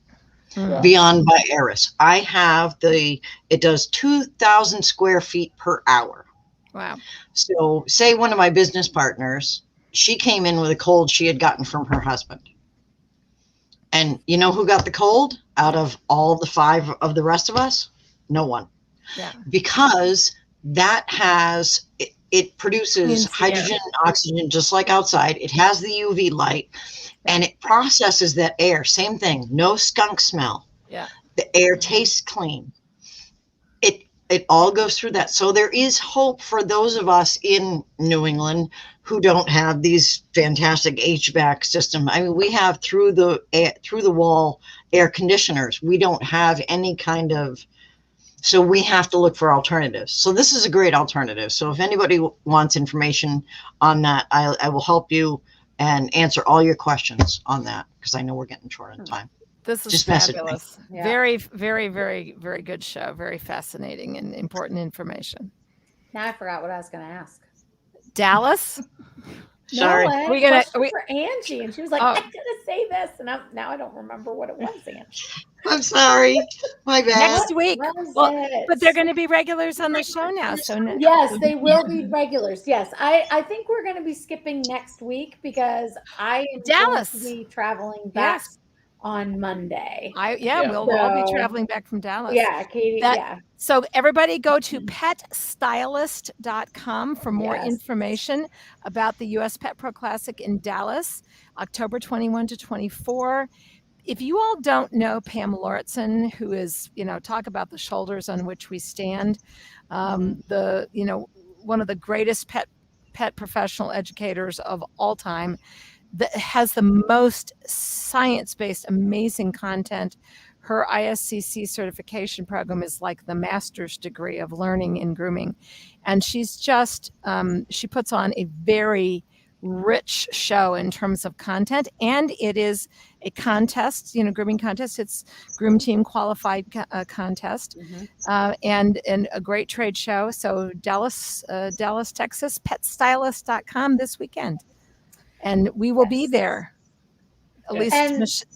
Mm. Beyond by Eris. I have it does 2,000 square feet per hour. Wow. So say one of my business partners, she came in with a cold she had gotten from her husband. And you know who got the cold out of all the 5 of the rest of us? No one. Yeah. Because that it produces Cleans the hydrogen air. and oxygen just like outside. It has the UV light, and it processes that air. Same thing. No skunk smell. Yeah. The air tastes clean. It all goes through that. So there is hope for those of us in New England who don't have these fantastic HVAC system. I mean, we have through the wall air conditioners. We don't have any kind of, so we have to look for alternatives. So this is a great alternative. So if anybody wants information on that, I will help you and answer all your questions on that, because I know we're getting short on time. This is Just message me. fabulous. Yeah. Very, very, very, very good show. Very fascinating and important information. Now I forgot what I was going to ask. Dallas? Sorry. No, I had We a gonna- question we- for Angie, and she was like, Oh. "I'm going to say this," and now I don't remember what it was, Angie. I'm sorry. My bad. Next week. What was Well, it? but they're going to be regulars on the show now. So Yes, they will be regulars. Yes, I think we're going to be skipping next week because I am Dallas. going to be traveling back Yes. on Monday. Yeah. We'll all be So- traveling back from Dallas. Yeah, Katie. That- yeah. So everybody go to petstylist.com for more Yes. information about the US Pet Pro Classic in Dallas, October 21 to 24. If you all don't know Pam Lauritsen, who is, talk about the shoulders on which we stand, one of the greatest pet professional educators of all time, that has the most science-based, amazing content. Her ISCC certification program is like the master's degree of learning in grooming. And she's just, she puts on a very rich show in terms of content. And it is a contest, grooming contest. It's Groom Team Qualified contest and a great trade show. So Dallas, Texas, petstylist.com this weekend. And we will be there. At least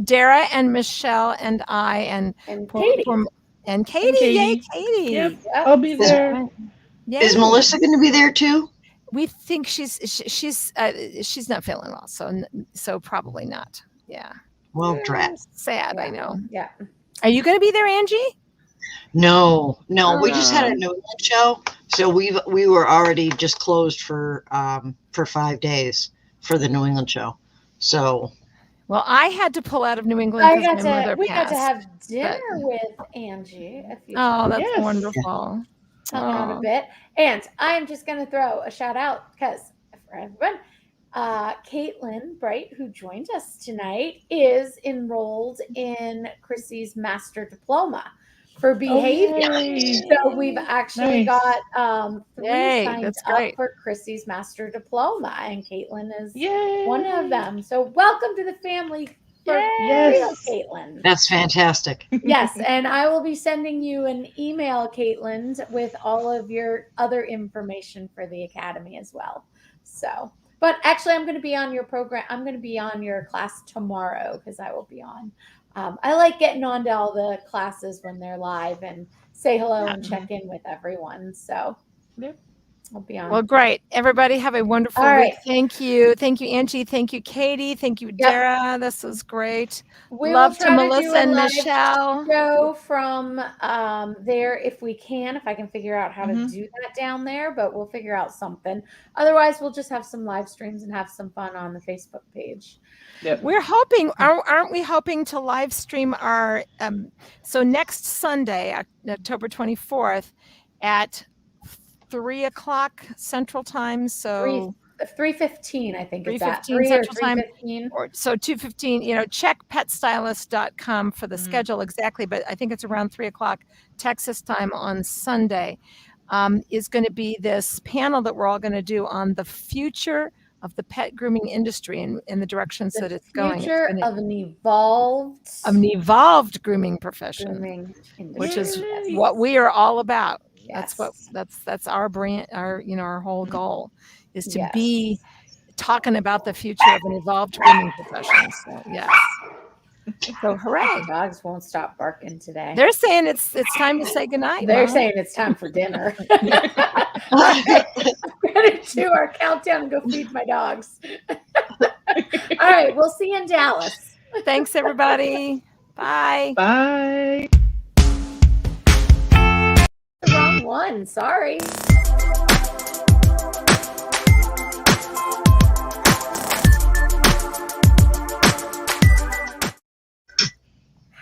Dara and Michelle and I and Katie. And Katie. Yay, Katie. Yep. I'll be there. Yay. Is Melissa going to be there too? We think she's not feeling well, so probably not. Yeah. Well, drat. Sad, Yeah. I know. Yeah. Are you going to be there, Angie? No. We just had a New England show, so we were already just closed for 5 days for the New England show. So, well, I had to pull out of New England because my mother we got passed. to have dinner with Angie. Oh, that's Yes. wonderful. Hung out a bit. And I'm just going to throw a shout out because for everyone, Caitlin Bright, who joined us tonight, is enrolled in Chrissy's master diploma. for behavior. yay. So we've actually Nice. got 3 Yay, signed that's up great. for Chrissy's master diploma, and Caitlin is Yay. one of them. So welcome to the family for real, Yes. Caitlin. That's fantastic. Yes, and I will be sending you an email, Caitlin, with all of your other information for the academy as well. So, but actually, I'm going to be on your program. I'm going to be on your class tomorrow because I will be on. I like getting on to all the classes when they're live and say hello and check in with everyone. So, Yep. I'll be on. Well, great. Everybody have a wonderful All week. right. Thank you. Thank you, Angie. Thank you, Katie. Thank you, Yep. Dara. This was great. We Love will to try to do Melissa a and live Michelle. show from there if we can, if I can figure out how to do that down there, but we'll figure out something. Otherwise, we'll just have some live streams and have some fun on the Facebook page. Yep. We're hoping, aren't we hoping to live stream our, so next Sunday, October 24th at 3 o'clock Central Time. So 3:15, I think it's at 3:15 3 or Central Time. 3:15. Or so 2:15, check petstylist.com for the schedule exactly, but I think it's around 3 o'clock Texas time on Sunday. Is going to be this panel that we're all going to do on the future of the pet grooming industry and the directions that it's going. Future It's of an evolved grooming profession, grooming industry, which is Yay. what we are all about. Yes. That's our brand, our whole goal is to Yes. be talking about the future of an evolved grooming profession. So yes. So hooray. The dogs won't stop barking today. They're saying it's time to say goodnight. They're Mom. saying it's time for dinner. All right. We're going to do our countdown and go feed my dogs. All right. We'll see you in Dallas. Thanks, everybody. Bye. Bye. The wrong one. Sorry.